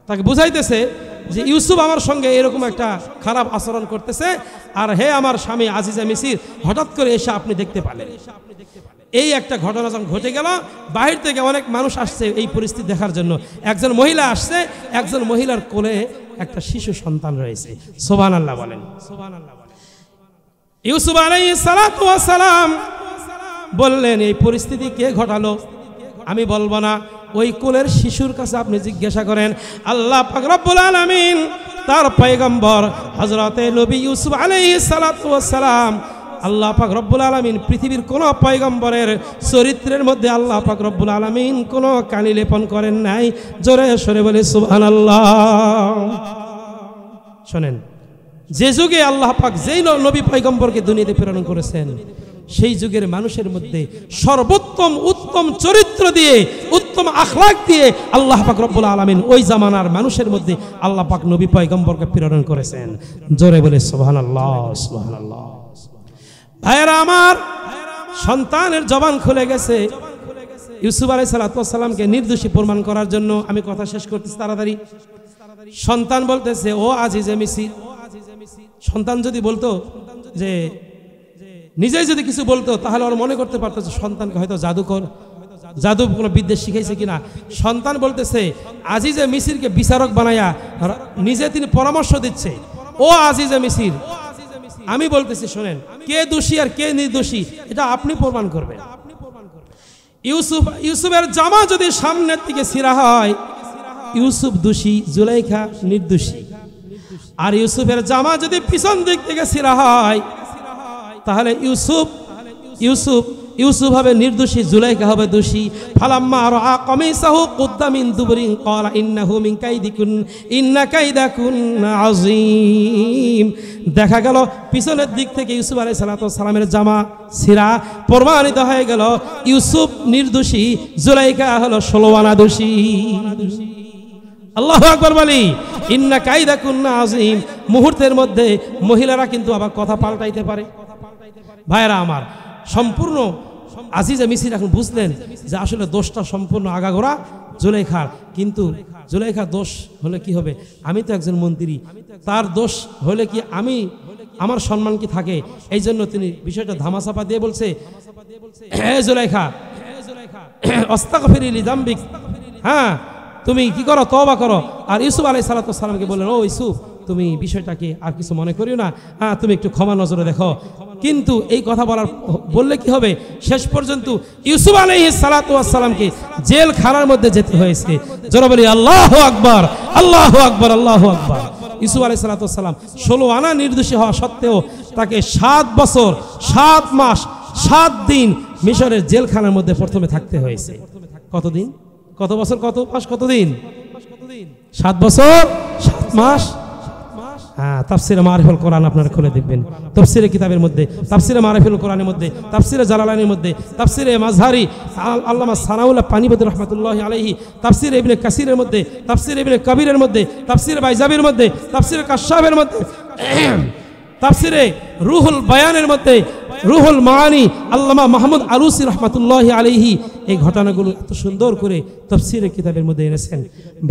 তাকে বুঝাইতেছে যে ইউসুফ আমার সঙ্গে এরকম একটা খারাপ আচরণ করতেছে, আর হে আমার স্বামী আজিজে মিসর, হঠাৎ করে এসে আপনি দেখতে পেলেন। এই একটা ঘটনা যখন ঘটে গেল, বাহির থেকে অনেক মানুষ আসছে এই পরিস্থিতি দেখার জন্য। একজন মহিলা আসছে, একজন মহিলার কোলে একটা শিশু সন্তান রয়েছে। সুবহানাল্লাহ বলেন। ইউসুফ আলাইহিস সালাতু ওয়াস সালাম বললেন, এই পরিস্থিতি কে ঘটালো আমি বলবো না, ওই কোলের শিশুর কাছে আপনি জিজ্ঞাসা করেন। আল্লাহ পাক রব্বুল আলামিন তার পয়গম্বর হযরতে নবী ইউসুফ আলাইহিস সালাতু ওয়াস সালাম, আল্লাহ পাক রব্বুল আলামিন পৃথিবীর কোন পয়গম্বরের চরিত্রের মধ্যে আল্লাহ পাক রব্বুল আলামিন কোনো কালি লেপন করেন নাই। জোরে সরে বলে সুবহানাল্লাহ। শোনেন, যে যুগে আল্লাহ পাক যেই নবী পয়গম্বরকে দুনিয়াতে প্রেরণ করেছেন, সেই যুগের মানুষের মধ্যে সর্বোত্তম উত্তম চরিত্র দিয়ে, উত্তম আখলাক দিয়ে আল্লাহ পাক রব্বুল আলামিন ওই জামানার মানুষের মধ্যে আল্লাহ পাক নবী পয়গম্বরকে প্রেরণ করেছেন। জোরে বলে সুবহানাল্লাহ, সুবহানাল্লাহ। ভাইরা আমার, সন্তানের জবান খুলে গেছে। ইউসুফ আলাইহিস সালাতু ওয়াস সালামকে নির্দোষী প্রমাণ করার জন্য আমি কথা শেষ করতেছি তাড়াতাড়ি। সন্তান বলতেছে, ও আজিজে মিসর। সন্তান যদি বলতো যে নিজেই যদি কিছু বলতো, তাহলে ওর মনে করতে পারতো যে সন্তানকে হয়তো জাদুকর, জাদু কোনো বিদ্যা শিখাইছে কিনা। সন্তান বলতেছে, আজিজে মিসরকে বিচারক বানায়া নিজে তিনি পরামর্শ দিচ্ছে। ও আজিজে মিসর, আমি বলতেছি শোনেন, কে দোষী আর কে নির্দোষী এটা আপনি প্রমাণ করবেন। ইউসুফের জামা যদি সামনের দিকে ছিঁড়া হয়, ইউসুফ দোষী, জুলাইখা নির্দোষী। আর ইউসুফের জামা যদি পিছন দিক থেকে ছিঁড়া হয়, তাহলে ইউসুফ ইউসুফ হবে নির্দোষী, জুলাইখা হবে দোষী। ফালাম্মা রাআ কামিসাহু কুদ্দা মিন দুবরিন ক্বালা ইন্নাহু মিন কাইদিকুন ইন্না কাইদাকুন্না আযীম। দেখা গেল পিছনের দিক থেকে ইউসুফ আলাইহিস সালামের জামা ছিঁড়া, প্রমাণিত হয়ে গেল ইউসুফ নির্দোষী, জুলাইখা হলো 16 আনা দোষী। আল্লাহু আকবার বলি, ইন্না কাইদাকুন্না আযীম। মুহূর্তের মধ্যে মহিলারা কিন্তু আবার কথা পাল্টাইতে পারে। ভাইরা আমার, সম্পূর্ণ আজিজে মিসির এখন বুঝলেন যে আসলে দোষটা সম্পূর্ণ আগাগোড়া জুলাইখার। কিন্তু জুলাইখার দোষ হলে কি হবে? আমি তো একজন মন্ত্রী, তার দোষ হলে কি আমার সম্মান কি থাকে? এই জন্য তিনি বিষয়টা ধামাচাপা দিয়ে বলছে, হে জুলাইখা, আস্তাগফিরি লিযামবিক, হ্যাঁ তুমি কি করো, তওবা করো। আর ইউসুফ আলাইহিস সালামকে বললেন, ও ইউসুফ, তুমি বিষয়টাকে আর কিছু মনে করিও না, হ্যাঁ তুমি একটু ক্ষমা নজরে দেখো। কিন্তু এই কথা বললে কি হবে? শেষ পর্যন্ত ইউসুফ আলাইহিস সালামকে জেলখানার মধ্যে যেতে হয়েছে। জোরে বলি আল্লাহু আকবার, আল্লাহু আকবার, আল্লাহু আকবার। ইউসুফ আলাইহিস সালাম 16 আনা নির্দোষী হওয়া সত্ত্বেও তাকে 7 বছর 7 মাস 7 দিন মিশরের জেলখানার মধ্যে প্রথমে থাকতে হয়েছে। কতদিন, কত বছর, কত মাস, কতদিন? 7 বছর 7 মাস। হ্যাঁ, তাফসিরে মারিফুল কোরআন আপনারা খুলে দেখবেন, তাফসিরে কিতাবের মধ্যে, তাফসিরে মারিফুল কোরআনের মধ্যে, তাফসিরে জালালাইনের মধ্যে, তাফসিরে মাযহারি আল্লামা সানাউল্লাহ পানিপতি রাহমাতুল্লাহি আলাইহি, তাফসিরে ইবনে কাসিরের মধ্যে, তাফসিরে ইবনে কবিরের মধ্যে, তাফসিরে বাইজাবির মধ্যে, তাফসিরে কাশশাফের মধ্যে, তাফসিরে রুহুল বায়ানের মধ্যে, রুহুল মাআনি আল্লামা মাহমুদ আলুসি রাহমাতুল্লাহি আলাইহি এই ঘটনাগুলো এত সুন্দর করে তাফসিরের কিতাবের মধ্যে এনেছেন।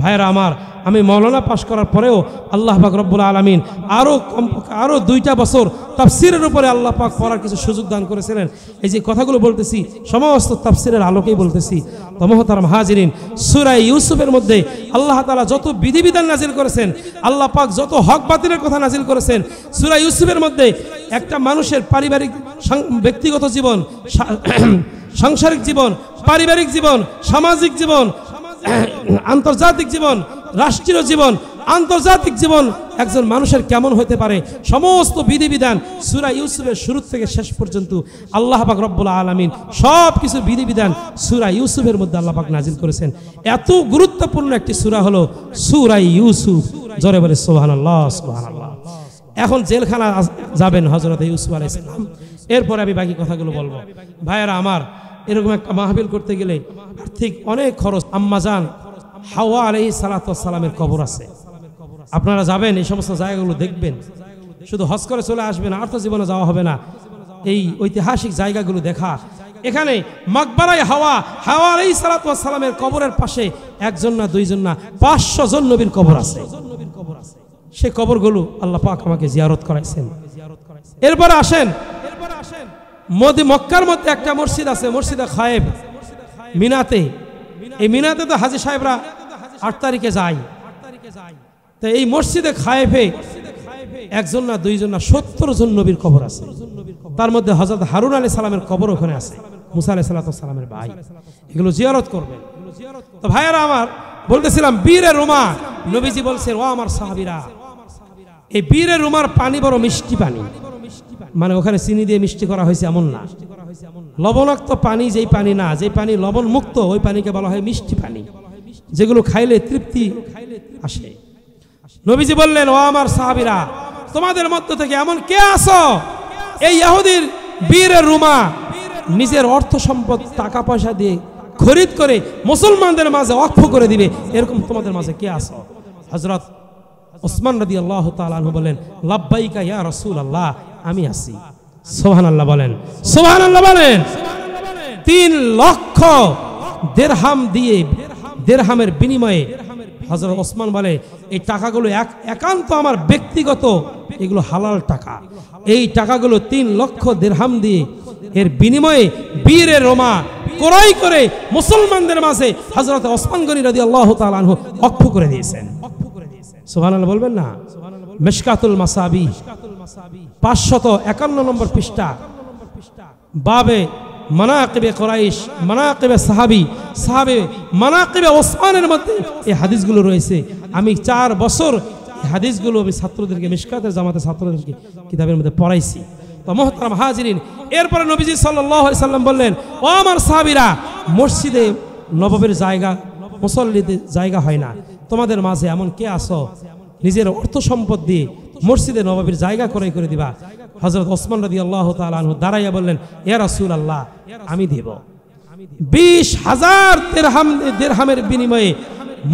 ভাইরা আমার, আমি মাওলানা পাশ করার পরেও আল্লাহ পাক রব্বুল আলামিন আরো 2টা বছর তাফসিরের উপরে আল্লাহ পাক পড়ার কিছু সুযোগ দান করেছিলেন। এই যে কথাগুলো বলতেছি সমস্ত তাফসিরের আলোকেই বলতেছি। তো মুহতারাম হাজিরিন, সূরা ইউসুফের মধ্যে আল্লাহ তাআলা যত বিধিবিধান নাজিল করেছেন, আল্লাহ পাক যত হক বাতিলের কথা নাজিল করেছেন, সূরা ইউসুফের মধ্যে একটা মানুষের পারিবারিক ব্যক্তিগত জীবন, সাংসারিক জীবন, পারিবারিক জীবন, সামাজিক জীবন, আন্তর্জাতিক জীবন, রাষ্ট্রীয় জীবন, আন্তর্জাতিক জীবন একজন মানুষের কেমন হতে পারে, সমস্ত বিধিবিধান সূরা ইউসুফের শুরু থেকে শেষ পর্যন্ত আল্লাহ পাক রব্বুল আলামিন সব কিছু বিধিবিধান সূরা ইউসুফের মধ্যে আল্লাহ পাক নাজিল করেছেন। এত গুরুত্বপূর্ণ একটি সূরা হলো সূরা ইউসুফ। জোরে বলে সুবহানাল্লাহ, সুবহানাল্লাহ। এখন জেলখানা যাবেন হযরত ইউসুফ আলাইহিস সালাম। এরপরে আমি বাকি কথাগুলো বলবো। ভাইয়েরা আমার, এরকম একটা মাহফিল করতে গেলে আর্থিক অনেক খরচ। আম্মাজান হাওয়া আলাইহিস সালামের কবর আছে, আপনারা যাবেন, এই সমস্ত জায়গাগুলো দেখবেন। শুধু হজ করে চলে আসবেন, আর তো জীবনে যাওয়া হবে না। এই ঐতিহাসিক জায়গাগুলো দেখা। এখানে মাকবারায় হাওয়া আলাইহিস সালামের কবরের পাশে একজন না, দুইজন না, 500 জন নবীর কবর আছে। সেই কবরগুলো আল্লাহ পাক আমাকে জিয়ারত করাইছেন। এরপর আসেন, মক্কার মধ্যে একটা মসজিদ আছে, মসজিদে খায়েব, মিনাতে। এই মিনাতে তো হাজী সাহেবরা 8 তারিখে যায়। তো এই মসজিদে খায়েফে একজন না, দুইজন না, 70 জন নবীর কবর আছে। তার মধ্যে হযরত হারুন আলাইহিস সালামের কবর ওখানে আছে, মুসা আলাইহিস সালামের ভাই। এগুলো জিয়ারত করবেন। তো ভাইয়েরা আমার, বলতেছিলাম বীরে রুমা, নবীজি বলছেন, ও আমার সাহাবীরা, এই বীরে রুমার পানি বড় মিষ্টি পানি। মানে ওখানে চিনি দিয়ে মিষ্টি করা হয়েছে এমন না, লবণাক্ত পানি যেই পানি না, যেই পানি লবণ মুক্ত ওই পানিকে বলা হয় মিষ্টি পানি, যেগুলো খাইলে তৃপ্তি আসে। নবীজি বললেন, ও আমার সাহাবীরা, তোমাদের মধ্য থেকে এমন কে আছো এই ইহুদির বীরে রুমা নিজের অর্থ সম্পদ টাকা পয়সা দিয়ে খরিদ করে মুসলমানদের মাঝে ওয়াকফ করে দিবে, এরকম তোমাদের মাঝে কে আছো? হযরত ওসমান রাদিয়াল্লাহু তাআলা আনহু বলেন, লাব্বাইকা ইয়া রাসূলুল্লাহ, আমি আছি। সুবহানাল্লাহ বলেন, সুবহানাল্লাহ বলেন। 3 লক্ষ দিরহাম দিয়ে, দিরহামের বিনিময়ে হযরত ওসমান বলে, এই টাকাগুলো একান্ত আমার ব্যক্তিগত, এগুলো হালাল টাকা। এই টাকাগুলো 3 লক্ষ দিরহাম দিয়ে এর বিনিময়ে বীরে রোমা ক্রয় করে মুসলমানদের মাঝে হযরত ওসমান গনি রাদিয়াল্লাহু তাআলা আনহু ওয়াকফ করে দিয়েছেন। সুবহানাল্লাহ বলবেন না? মিশকাতুল মাসাবি 551 নম্বর পৃষ্ঠা, বাবে মানাকিবে কুরাইশ, মানাকিবে সাহাবী, মানাকিবে ওসমানের মধ্যে এই হাদিসগুলো রয়েছে। আমি 4 বছর এই হাদিসগুলো আমি ছাত্রদেরকে, মিশকাতের জামাতের ছাত্রদেরকে কিতাবের মধ্যে পড়াইছি। তো মুহতারাম হাজিরিন, এরপরে নবীজি সাল্লাল্লাহু আলাইহি সাল্লাম বললেন, ও আমার সাহাবীরা, মসজিদে নববীর জায়গা, মুসল্লিদের জায়গা হয় না। তোমাদের মাঝে এমন কে আসো নিজের অর্থ সম্পদ দিয়ে মসজিদে নববীর জায়গা ক্রয় করে দিবা? হযরত ওসমান রাদিয়াল্লাহু তাআলা আনহু দাঁড়াইয়া বললেন, ইয়া রাসূলুল্লাহ, আমি দেব। 20,000 দিরহামের বিনিময়ে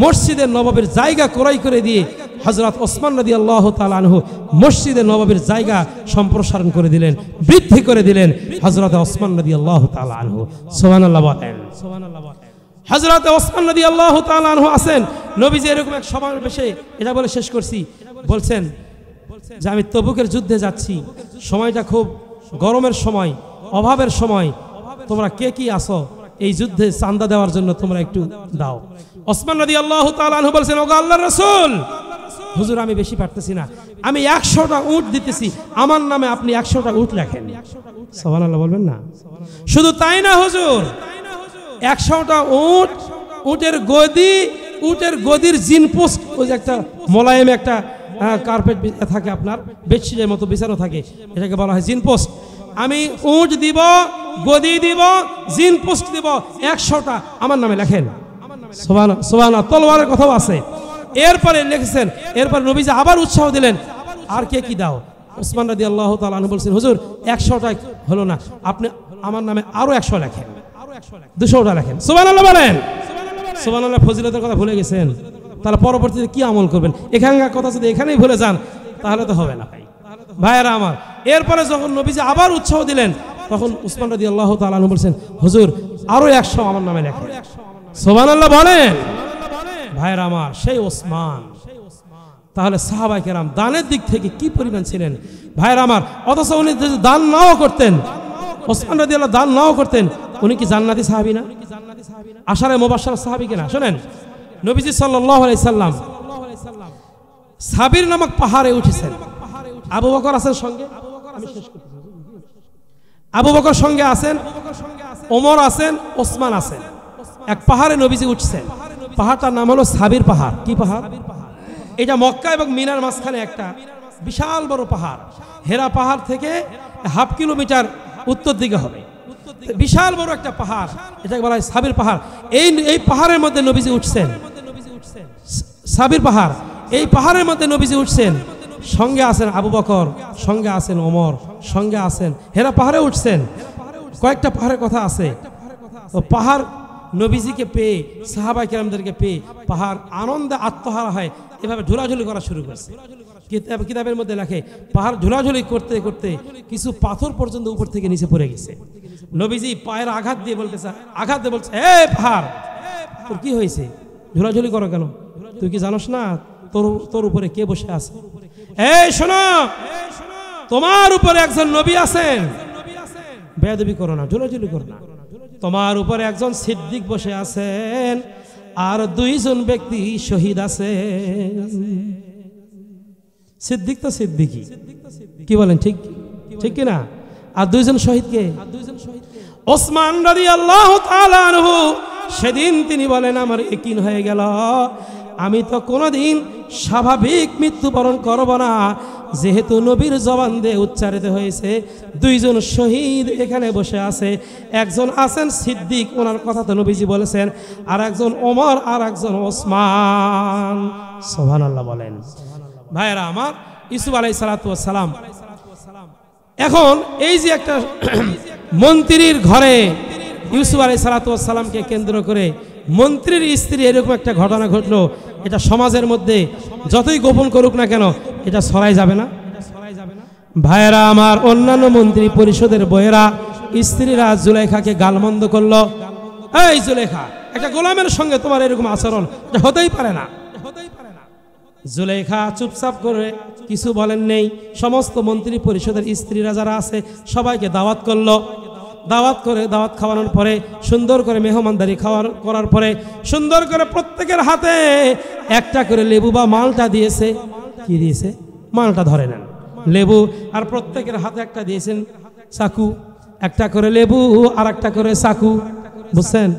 মসজিদে নববীর জায়গা ক্রয় করে দিয়ে হযরত ওসমান রাদিয়াল্লাহু তাআলা আনহু মসজিদে নববীর জায়গা সম্প্রসারণ করে দিলেন, বৃদ্ধি করে দিলেন হযরত ওসমান রাদিয়াল্লাহু তাআলা আনহু। সুবহানাল্লাহ বলেন। হযরত ওসমান রাদিয়াল্লাহু তাআলা আনহু আছেন, নবীজি এরকম এক সমাবেশে এটা বলে শেষ করছি, বলছেন যে আমি তবুকের যুদ্ধে যাচ্ছি, সময়টা খুব গরমের সময়, অভাবের সময়, তোমরা কে কি আসো এই যুদ্ধে চাঁদা দেওয়ার জন্য তোমরা একটু দাও। ওসমান রাদিয়াল্লাহু তাআলা আনহু বলছেন, ওগো আল্লাহর রাসূল, হুজুর আমি বেশি পারতেছি না, আমি 100টা উট দিতেছি, আমার নামে আপনি 100টা উট লেখেন। সুবহানাল্লাহ বলবেন না? শুধু তাই না হুজুর, 100টা উট, উটের গদির জিনপোস্ট, ওই যে একটা মোলায়েম একটা কার্পেট থাকে আপনার, বেডশিটের মতো বিছানো থাকে, এটাকে বলা হয় জিনপোস্ট। আমি উট দিব, গদি দিব, জিনপোস্ট দিব, 100টা আমার নামে লেখেন। সুবহানাল্লাহ। তলোয়ারের কথাও আছে। এরপরে লিখেছেন, এরপর নবীজি আবার উৎসাহ দিলেন, আর কে কি দাও? ওসমান রাদিয়াল্লাহু তাআলা আনহু বলছেন, হুজুর 100টা হলো না, আপনি আমার নামে আরো 100 লেখেন, 200টা লেখেন। সুবহানাল্লাহ বলেন। সুবহানাল্লাহ। ফজিলতের কথা ভুলে গেছেন, তাহলে পরবর্তীতে কি আমল করবেন? এখানকার কথা যদি এখানেই ভুলে যান তাহলে তো হবে না ভাইয়েরা আমার। এরপরে যখন নবীজি আবার উৎসাহ দিলেন, তখন উসমান রাদিয়াল্লাহু তাআলা আনহু বলছেন, হুজুর আরো 100 আমার নামে লেখেন। সুবহানাল্লাহ বলেন। ভাইয়েরা আমার, সেই ওসমান, তাহলে সাহাবায়ে কেরাম দানের দিক থেকে কি পরিমাণ ছিলেন ভাইয়েরা আমার। অথচ উনি যদি দান নাও করতেন, ওসমান রাদিয়াল্লাহু দান নাও করতেন, উনি কি জান্নাতি সাহাবী না? আশারে মুবাশশারা সাহাবী কিনা? শুনেন, নবীজি সাল্লাল্লাহু আলাইহি সাল্লাম সাবির নামক পাহাড়ে উঠেছেন। আবু বকর আছেন সঙ্গে, আবু বকর সঙ্গে আছেন, ওমর আছেন, ওসমান আছেন। এক পাহাড়ে নবীজি উঠছেন, পাহাড়টার নাম হলো সাবির পাহাড়। কি পাহাড়? এটা মক্কা এবং মিনার মাঝখানে একটা বিশাল বড় পাহাড়। হেরা পাহাড় থেকে 1/2 কিলোমিটার উত্তর দিকে হবে, বিশাল বড় একটা পাহাড়, এটাকে বলা হয় সাবির পাহাড়। এই পাহাড়ের মধ্যে নবীজি উঠছেন, সাবির পাহাড়। এই পাহাড়ের মধ্যে নবীজি উঠছেন, সঙ্গে আছেন আবু বকর, সঙ্গে আছেন ওমর, সঙ্গে আছেন, হেরা পাহাড়ে উঠছেন। কয়েকটা পাহাড়ের কথা আছে। তো পাহাড় নবীজিকে পেয়ে, সাহাবায়ে কেরামদেরকে পেয়ে পাহাড় আনন্দে আত্মহারা হয়, এভাবে ঝুলাঝুলি করা শুরু করছে। কিতাবের মধ্যে লেখে, পাহাড় ঝুলাঝুলি করতে করতে কিছু পাথর পর্যন্ত উপর থেকে নিচে পড়ে গেছে। নবীজি পায়ের আঘাত দিয়ে বলতেছে, এ পাহাড়, তোর কি হয়েছে? ঝুলাঝুলি করো কেন? তুই কি জানোস না তোর উপরে কে বসে আছে? এই শোনো, তোমার উপরে একজন নবী আছেন, বেয়াদবি করো না, ঝুলাঝুলি করো না। তোমার উপরে একজন সিদ্দিক বসে আছেন, আর 2 জন ব্যক্তি শহীদ আছেন। সিদ্দিক তো সিদ্দিকই, কি বলেন? ঠিক ঠিক কিনা? আর 2 জন শহীদ কে? ওসমান রাদিয়াল্লাহু তাআলা আনহু। সেদিন তিনি বলেন, আমার ইয়াকিন হয়ে গেল, আমি তো কোনোদিন স্বাভাবিক মৃত্যুবরণ করব না, যেহেতু নবীর জবান দিয়ে উচ্চারিত হয়েছে। 2 জন শহীদ এখানে বসে আছে, একজন আছেন সিদ্দিক, ওনার কথা তো নবীজি বলেছেন, আর একজন ওমর, আর একজন ওসমান। সুবহানাল্লাহ বলেন। ভাইয়েরা আমার, ইউসুফ আলাইহিস সালাতু ওয়াস সালাম, এখন এই যে একটা মন্ত্রীর ঘরে ইউসুফ আলাইহিস সালাতু ওয়াস সালামকে কেন্দ্র করে মন্ত্রীর স্ত্রী এরকম একটা ঘটনা ঘটলো, এটা সমাজের মধ্যে যতই গোপন করুক না কেন এটা ছড়াই যাবে না? ভাইয়েরা আমার, অন্যান্য মন্ত্রী পরিষদের বইয়েরা, স্ত্রীরা জুলেখাকে গালমন্দ করলো, এই জুলেখা, একটা গোলামের সঙ্গে তোমার এরকম আচরণ, এটা হতেই পারে না। জুলেখা চুপচাপ করে কিছু বলেন নেই। সমস্ত মন্ত্রী পরিষদের স্ত্রীরা যারা আছে সবাইকে দাওয়াত করলো। দাওয়াত খাওয়ানোর পরে সুন্দর করে মেহমানদারি করার পরে সুন্দর করে প্রত্যেকের হাতে একটা করে লেবু বা মালটা দিয়েছে। কি দিয়েছে? মালটা ধরে নেন, লেবু, আর প্রত্যেকের হাতে একটা দিয়েছেন চাকু, একটা করে লেবু আর একটা করে চাকু, বুঝছেন?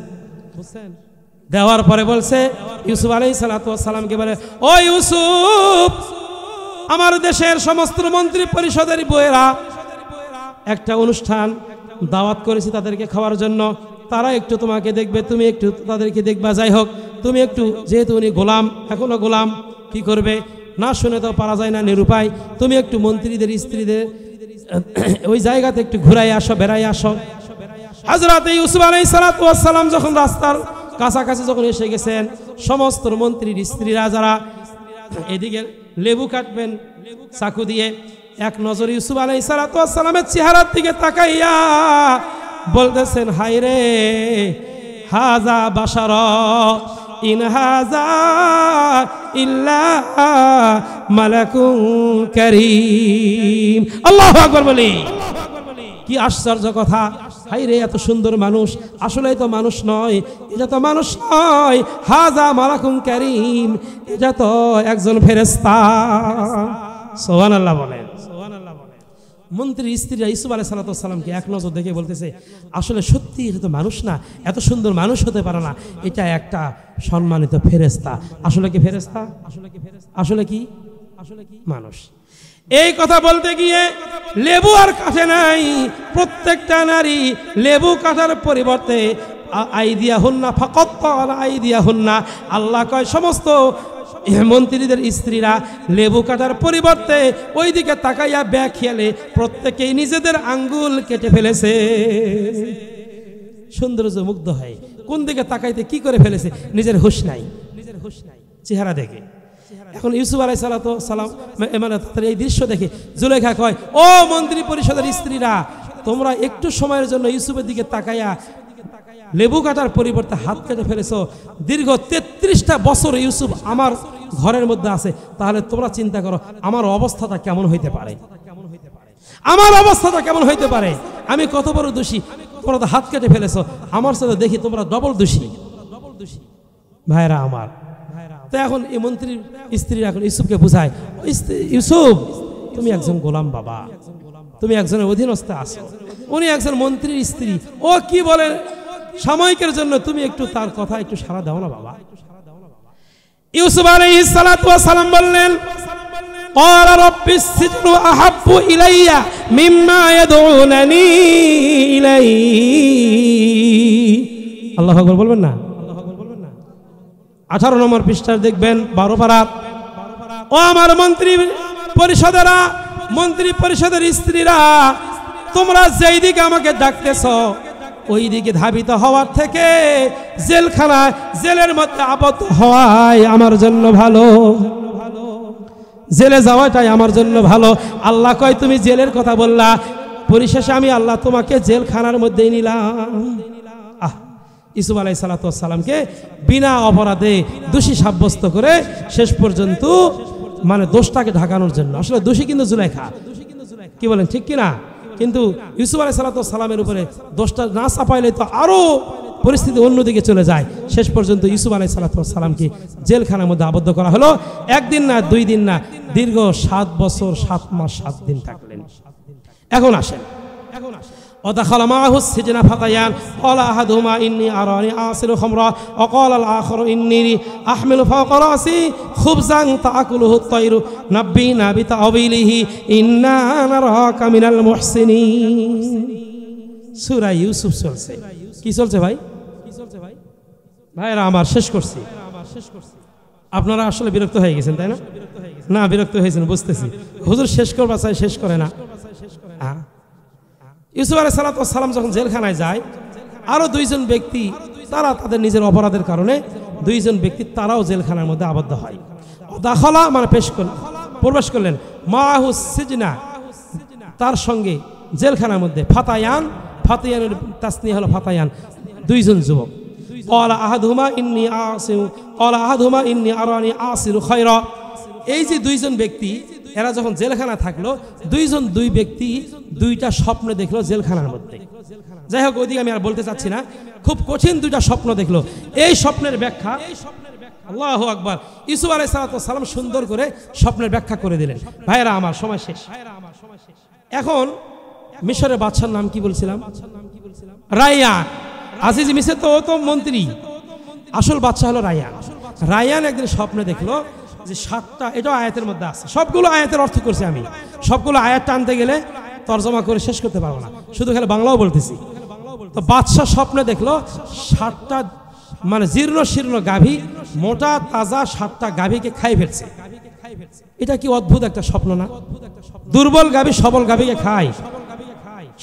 দেওয়ার পরে বলছে, ইউসুফ আলাইহিস সালাতু ওয়াস সালামকে বলে, ও ইউসুফ, আমার দেশের সমস্ত মন্ত্রী পরিষদের বইয়েরা একটা অনুষ্ঠান দাওয়াত করেছি তাদেরকে খাওয়ার জন্য, তারা একটু তোমাকে দেখবে, তুমি একটু তাদেরকে দেখবা। যাই হোক, তুমি একটু, যেহেতু উনি গোলাম, এখনো গোলাম, কি করবে, না শুনে তো পারা যায় না, নিরুপায়। তুমি একটু মন্ত্রীদের স্ত্রীদের ওই জায়গাতে একটু ঘুরাই আসো, বেড়াই আসো। হযরত ইউসুফ আলাইহিস সালাতু ওয়াস সালাম যখন রাস্তার কাছাকাছি যখন এসে গেছেন, সমস্ত মন্ত্রীর স্ত্রীরা যারা এদিকে লেবু কাটবেন চাকু দিয়ে, এক নজর ইউসুফ আলাইহিস সালাতু ওয়াস সালামের চেহারার দিকে তাকাইয়া বলতেছেন, হায় রে, হাযা বাশার ইন হাযা ইল্লা মালাকুন কারীম। আল্লাহু আকবার বলি। কি আশ্চর্য কথা! হাই রে, এত সুন্দর মানুষ, আসলে তো মানুষ নয়, এটা তো মানুষ নয়, হাযা মালাকুন কারীম, এটা তো একজন ফেরেশতা। সুবহানাল্লাহ বলেন। মন্ত্রীর স্ত্রীরা ইউসুফ আলাইহিস সালামকে এক নজর দেখে বলতেছে, আসলে সত্যি এটা তো মানুষ না, এত সুন্দর মানুষ হতে পারে না, এটা একটা সম্মানিত ফেরেশতা। আসলে কি ফেরেশতা? আসলে কি মানুষ? এই কথা বলতে গিয়ে লেবু আর কাটে নাই। প্রত্যেকটা নারী লেবু কাটার পরিবর্তে আইদিয়া হুন্না ফাকাত আইদিয়া হুন্না, আল্লাহ কয় সমস্ত মন্ত্রীদের স্ত্রীরা লেবু কাটার পরিবর্তে ওই দিকে তাকাইয়া খেয়ালে প্রত্যেকেই নিজেদের আঙ্গুল কেটে ফেলেছে। সৌন্দর্য মুগ্ধ হয়, কোন দিকে তাকাইতে কি করে ফেলেছে, নিজের হুঁশ নাই চেহারা দেখে। এখন ইউসুফ আলাইহিস সালাম মানে এই দৃশ্য দেখে জুলেখা কয়, ও মন্ত্রী পরিষদের স্ত্রীরা, তোমরা একটু সময়ের জন্য ইউসুফের দিকে তাকাইয়া লেবু কাটার পরিবর্তে হাত কেটে ফেলেছো। দীর্ঘ 33টা বছর ইউসুফ আমার ঘরের মধ্যে আছে, তাহলে তোমরা চিন্তা করো আমার অবস্থাটা কেমন হইতে পারে, আমার অবস্থাটা কেমন হইতে পারে, আমি কত বড় দোষী। তোমরা তো হাত কেটে ফেলেছো, আমার সাথে দেখি তোমরা ডবল দোষী। ভাইরা আমার, তো এখন এই মন্ত্রীর স্ত্রী এখন ইউসুফকে বুঝায়, ইউসুফ তুমি একজন গোলাম বাবা, তুমি একজনের অধীনস্থ আছো, উনি একজন মন্ত্রীর স্ত্রী, ও কি বলে সাময়িকের জন্য তুমি একটু তার কথা একটু সাড়া দাও না বাবা। ইউসুফ আলাইহিস সালাতু ওয়াস সালাম বললেন, ক্বালা রাব্বিস সিজনু আহাব্বু ইলাইয়া মিম্মা ইয়াদউনানি ইলাইহি। আল্লাহু আকবার বলবেন না? 18 নম্বর পৃষ্ঠায় দেখবেন 12 পারা। ও আমার মন্ত্রী পরিষদেরা, মন্ত্রী পরিষদের স্ত্রীরা, তোমরা যেই দিকে আমাকে ডাকতেছো ওই দিকে ধাবিত হওয়ার থেকে জেলখানায়, জেলের মধ্যে আবদ্ধ হওয়াই আমার জন্য ভালো, জেলে যাওয়াটাই আমার জন্য ভালো। আল্লাহ কয় তুমি জেলের কথা বললা, পরিশেষে আমি আল্লাহ তোমাকে জেলখানার মধ্যেই নিলাম। ইউসুফ আলাইহিস সালামকে বিনা অপরাধে দোষী সাব্যস্ত করে শেষ পর্যন্ত মানে দোষটাকে ঢাকানোর জন্য, আসলে দোষী কিন্তু জুলেখা, কি বলেন ঠিক কিনা? কিন্তু ইউসুফ আলাইহিস সালামের উপরে দোষটা না চাপাইলে তো আরো পরিস্থিতি অন্যদিকে চলে যায়। শেষ পর্যন্ত ইউসুফ আলাইহিস সালামকে জেলখানার মধ্যে আবদ্ধ করা হলো। একদিন না, 2 দিন না, দীর্ঘ 7 বছর 7 মাস 7 দিন থাকলেন। এখন আসেন, ودخل معه السجن فتيان قال أحدهما إني أراني أعصر خمرا وقال الآخر إني أحمل فوق رأسي خبزا تأكله الطير نبئنا بتأويله إنا نراك من المحسنين। সূরা ইউসুফ চলছে। কি চলছে ভাই? ভাইরা আমার, শেষ করছি। আপনারা আসলে বিরক্ত হয়ে গেছেন তাই না? না, বিরক্ত হয়েছেন বুঝতেছি। হুজুর শেষ করবা চাই, শেষ করে না। ইউসুফ আলাইহিস সালাম যখন জেলখানায় যায়, আরো 2 জন ব্যক্তি, তারা তাদের নিজের অপরাধের কারণে 2 জন ব্যক্তি তারাও জেলখানার মধ্যে আবদ্ধ হয়। দাখালা মানে প্রবেশ করলেন, মাহু সিজনা তার সঙ্গে জেলখানার মধ্যে, ফাতায়ান, ফাতায়ানের তাসনিয়া হলো ফাতায়ান, 2 জন যুবক। ক্বালা আহাদুহুমা ইন্নী আরানি আসিরু খায়রা। এই যে 2 জন ব্যক্তি, এরা যখন জেলখানা থাকলো, 2 ব্যক্তি 2টা স্বপ্ন দেখলো জেলখানার মধ্যে। যাই হোক, ওইদিকে আমি আর বলতে চাচ্ছি না। খুব কঠিন 2টা স্বপ্ন দেখলো। এই স্বপ্নের ব্যাখ্যা, আল্লাহু আকবার, ইউসুফ আলাইহিস সালাম সুন্দর করে স্বপ্নের ব্যাখ্যা করে দিলেন। ভাইরা আমার, সময় শেষ। এখন মিশরের বাদশার নাম কি বলছিলাম? রায়ান। আজিজ মিসর তো ও তো মন্ত্রী, আসল বাদশা হলো রায়ান। রায়ান একদিন স্বপ্নে দেখলো যে 7টা, এটাও আয়াতের মধ্যে আছে, সবগুলো আয়াতের অর্থ করছি আমি, সবগুলো আয়াত টানতে গেলে তর্জমা করে শেষ করতে পারবো না, শুধু খালি বাংলাও বলতেছি। তো বাদশাহ স্বপ্নে দেখলো 7টা মানে জীর্ণ শীর্ণ গাভী, মোটা তাজা 7টা গাভীকে খাই ফেলছে। এটা কি অদ্ভুত একটা স্বপ্ন না? দুর্বল গাভী সবল গাভীকে খায়,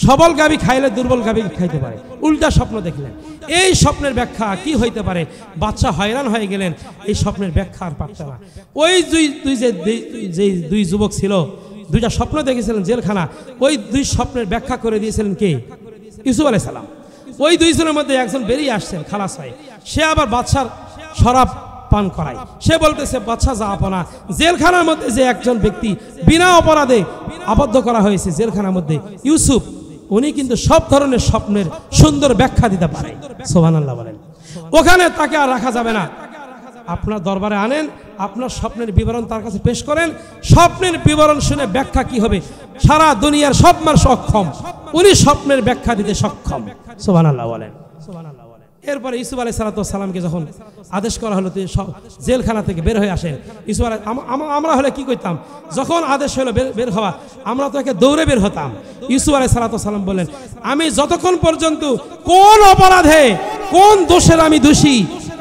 সবল গাভী খাইলে দুর্বল গাভীকে খাইতে পারে, উল্টা স্বপ্ন দেখলেন। এই স্বপ্নের ব্যাখ্যা কি হইতে পারে? বাদশা হয়রান হয়ে গেলেন, এই স্বপ্নের ব্যাখ্যা আর পারছে না। ওই যে দুই যুবক ছিল, 2টা স্বপ্ন দেখেছিলেন জেলখানা, ওই 2 স্বপ্নের ব্যাখ্যা করে দিয়েছিলেন কে? ইউসুফ আলাইহিস সালাম। ওই 2 জনের মধ্যে একজন বেরিয়ে আসছেন খালাস হয়ে, সে আবার বাদশার শরাব পান করায়। সে বলতেছে, বাদশা জাহাপনা, জেলখানার মধ্যে যে একজন ব্যক্তি বিনা অপরাধে আবদ্ধ করা হয়েছে জেলখানার মধ্যে, ইউসুফ, উনি কিন্তু সব ধরনের স্বপ্নের সুন্দর ব্যাখ্যা দিতে পারে। সুবহানাল্লাহ বলেন। ওখানে তাকে আর রাখা যাবে না, আপনার দরবারে আনেন, আপনার স্বপ্নের বিবরণ তার কাছে পেশ করেন। স্বপ্নের বিবরণ শুনে ব্যাখ্যা কি হবে? সারা দুনিয়ার সব মানুষ সক্ষম, উনি স্বপ্নের ব্যাখ্যা দিতে সক্ষম। সুবহানাল্লাহ বলেন। এরপরে ইউসুফ আলাইহিস সালামকে যখন আদেশ করা হলো জেলখানা থেকে বের হয়ে আসেন, ইউসুফ আলাইহিস, আমরা হলে কি করতাম? যখন আদেশ হলো বের হওয়া, আমরা তো একে দৌড়ে বের হতাম। ইউসুফ আলাইহিস সালাম বললেন, আমি যতক্ষণ পর্যন্ত কোন অপরাধে কোন দোষের আমি দোষী,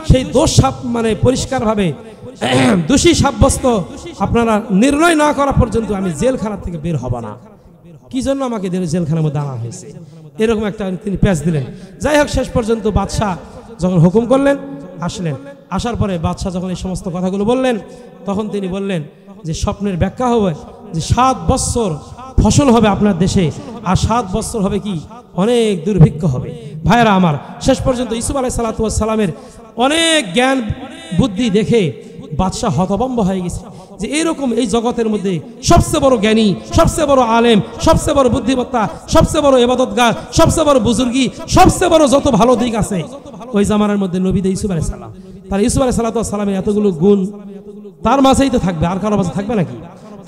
সেই দোষ মানে পরিষ্কারভাবে দোষী সাব্যস্ত আপনারা নির্ণয় না করা পর্যন্ত আমি জেলখানা থেকে বের হব না। কি জন্য আমাকে জেলখানার মধ্যে আনা হয়েছে? এরকম একটা তিনি প্যাচ দিলেন। যাই হোক, শেষ পর্যন্ত বাদশাহ যখন হুকুম করলেন, আসলেন। আসার পরে বাদশাহ যখন এই সমস্ত কথাগুলো বললেন, তখন তিনি বললেন যে স্বপ্নের ব্যাখ্যা হবে যে 7 বছর ফসল হবে আপনার দেশে, আর 7 বছর হবে কি অনেক দুর্ভিক্ষ হবে। ভাইরা আমার, শেষ পর্যন্ত ইউসুফ আলাইহিস সালামের অনেক জ্ঞান বুদ্ধি দেখে বাদশাহ হতভম্ব হয়ে গেছে যে এরকম এই জগতের মধ্যে সবচেয়ে বড় জ্ঞানী, সবচেয়ে বড় আলেম, সবচেয়ে বড় বুদ্ধিমত্তা, সবচেয়ে বড় ইবাদতগার, সবচেয়ে বড় বুজুর্গি, সবচেয়ে বড় যত ভালো দিক আছে ওই জামানার মধ্যে নবী ইউসুফ আলাইহিস সালাম। তার ইউসুফ আলাইহিস সালামের এতগুলো গুণ তার মাঝেই তো থাকবে, আর কারো মাঝে থাকবে নাকি?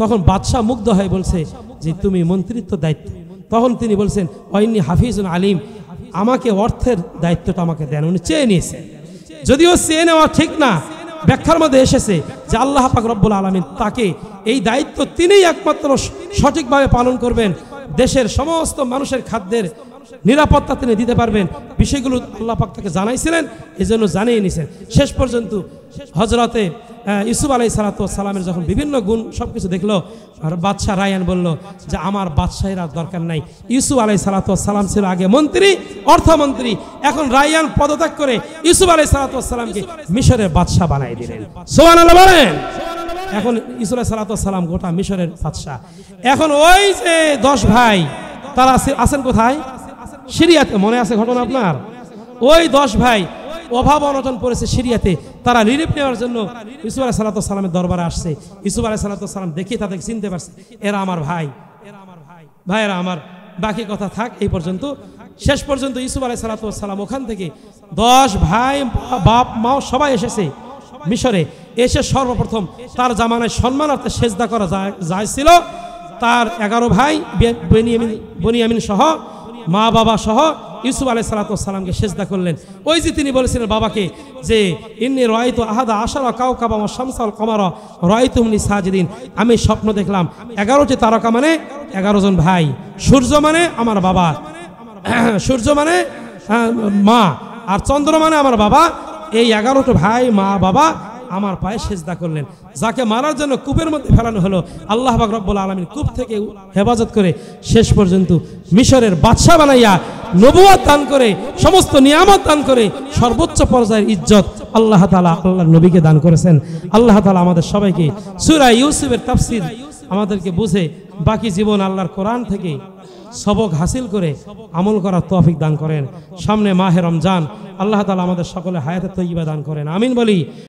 তখন বাদশাহ মুগ্ধ হয়ে বলছে যে তুমি মন্ত্রিত্ব দায়িত্ব। তখন তিনি বলছেন, ওয়াইন্নী হাফিজুন আলিম, আমাকে অর্থের দায়িত্বটা আমাকে দেন। উনি চেয়ে নিয়েছেন, যদিও চেয়ে নেওয়া ঠিক না, ব্যাখ্যার মধ্যে এসেছে যে আল্লাহ পাক রব্বুল আলামিন তাকে এই দায়িত্ব তিনিই একমাত্র সঠিকভাবে পালন করবেন, দেশের সমস্ত মানুষের খাদ্যের নিরাপত্তা তিনি দিতে পারবেন। বিষয়গুলো আল্লাহ পাক তাকে জানাইছিলেন, এই জন্য জানিয়ে নিয়েছেন। শেষ পর্যন্ত হজরতে ইউসুফ আলাইহিস সালামের যখন বিভিন্ন গুণ সবকিছু দেখলো, আর বাদশাহ রায়ান বলল যে আমার বাদশাহের আর দরকার নাই। ইউসুফ আলাইহিস সালাম ছিল আগে মন্ত্রী, অর্থমন্ত্রী, এখন রায়ান পদত্যাগ করে ইউসুফ আলাইহিস সালামকে মিশরের বাদশাহ বানাই দিলেন। সুবহানাল্লাহ বলেন। এখন ইউসুফ আলাইহিস সালাম গোটা মিশরের বাদশাহ। এখন ওই যে 10 ভাই তারা আছেন কোথায়? সিরিয়াতে। মনে আছে ঘটনা আপনার? ওই 10 ভাই অভাব অনটন পড়েছে সিরিয়াতে, তারা রিলিফ নেওয়ার জন্য ইউসুফ আলাইহিস সালামের দরবারে আসছে। ইউসুফ আলাইহিস সালাম দেখে তাদেরকে চিনতে পারছে, এরা আমার ভাই। ভাইয়েরা আমার, বাকি কথা থাক এই পর্যন্ত। শেষ পর্যন্ত ইউসুফ আলাইহিস সালাম ওখান থেকে 10 ভাই, বাপ মাও সবাই এসেছে মিশরে। এসে সর্বপ্রথম তার জামানায় সম্মানার্থে সেজদা করা যাইছিল। তার 11 ভাই বনিয়ামিন সহ, মা বাবা সহ ইউসুফ আলাইহিস সালামকে সেজদা করলেন। ওই যে তিনি বলেছিলেন বাবাকে যে ইন্নী রাআইতু আহাদা আশারা কাওকাবা ওয়া শামসা ওয়াল কমারা রাআইতুহুমনি সাজিদিন, আমি স্বপ্ন দেখলাম 11টি তারকা মানে 11 জন ভাই, সূর্য মানে আমার বাবা, সূর্য মানে মা, আর চন্দ্র মানে আমার বাবা। এই 11টি ভাই মা বাবা আমার পায়ে সেজদা করলেন। যাকে মারার জন্য কূপের মধ্যে ফেলানো হলো, আল্লাহ পাক রব্বুল আলামিন কূপ থেকে হেফাজত করে শেষ পর্যন্ত মিশরের বাদশা বানাইয়া নবুয়ত দান করে, সমস্ত নিয়ামত দান করে, সর্বোচ্চ পর্যায়ের ইজ্জত আল্লাহ তাআলা আল্লাহর নবীকে দান করেছেন। আল্লাহ তাআলা আমাদের সবাইকে সূরা ইউসুফের তাফসীর আমাদেরকে বুঝে বাকি জীবন আল্লাহর কোরআন থেকে সবক হাসিল করে আমল করার তৌফিক দান করেন। সামনে মাহে রমজান, আল্লাহ তাআলা আমাদের সকলে হায়াতে তৈয়বা দান করেন, আমিন বলি।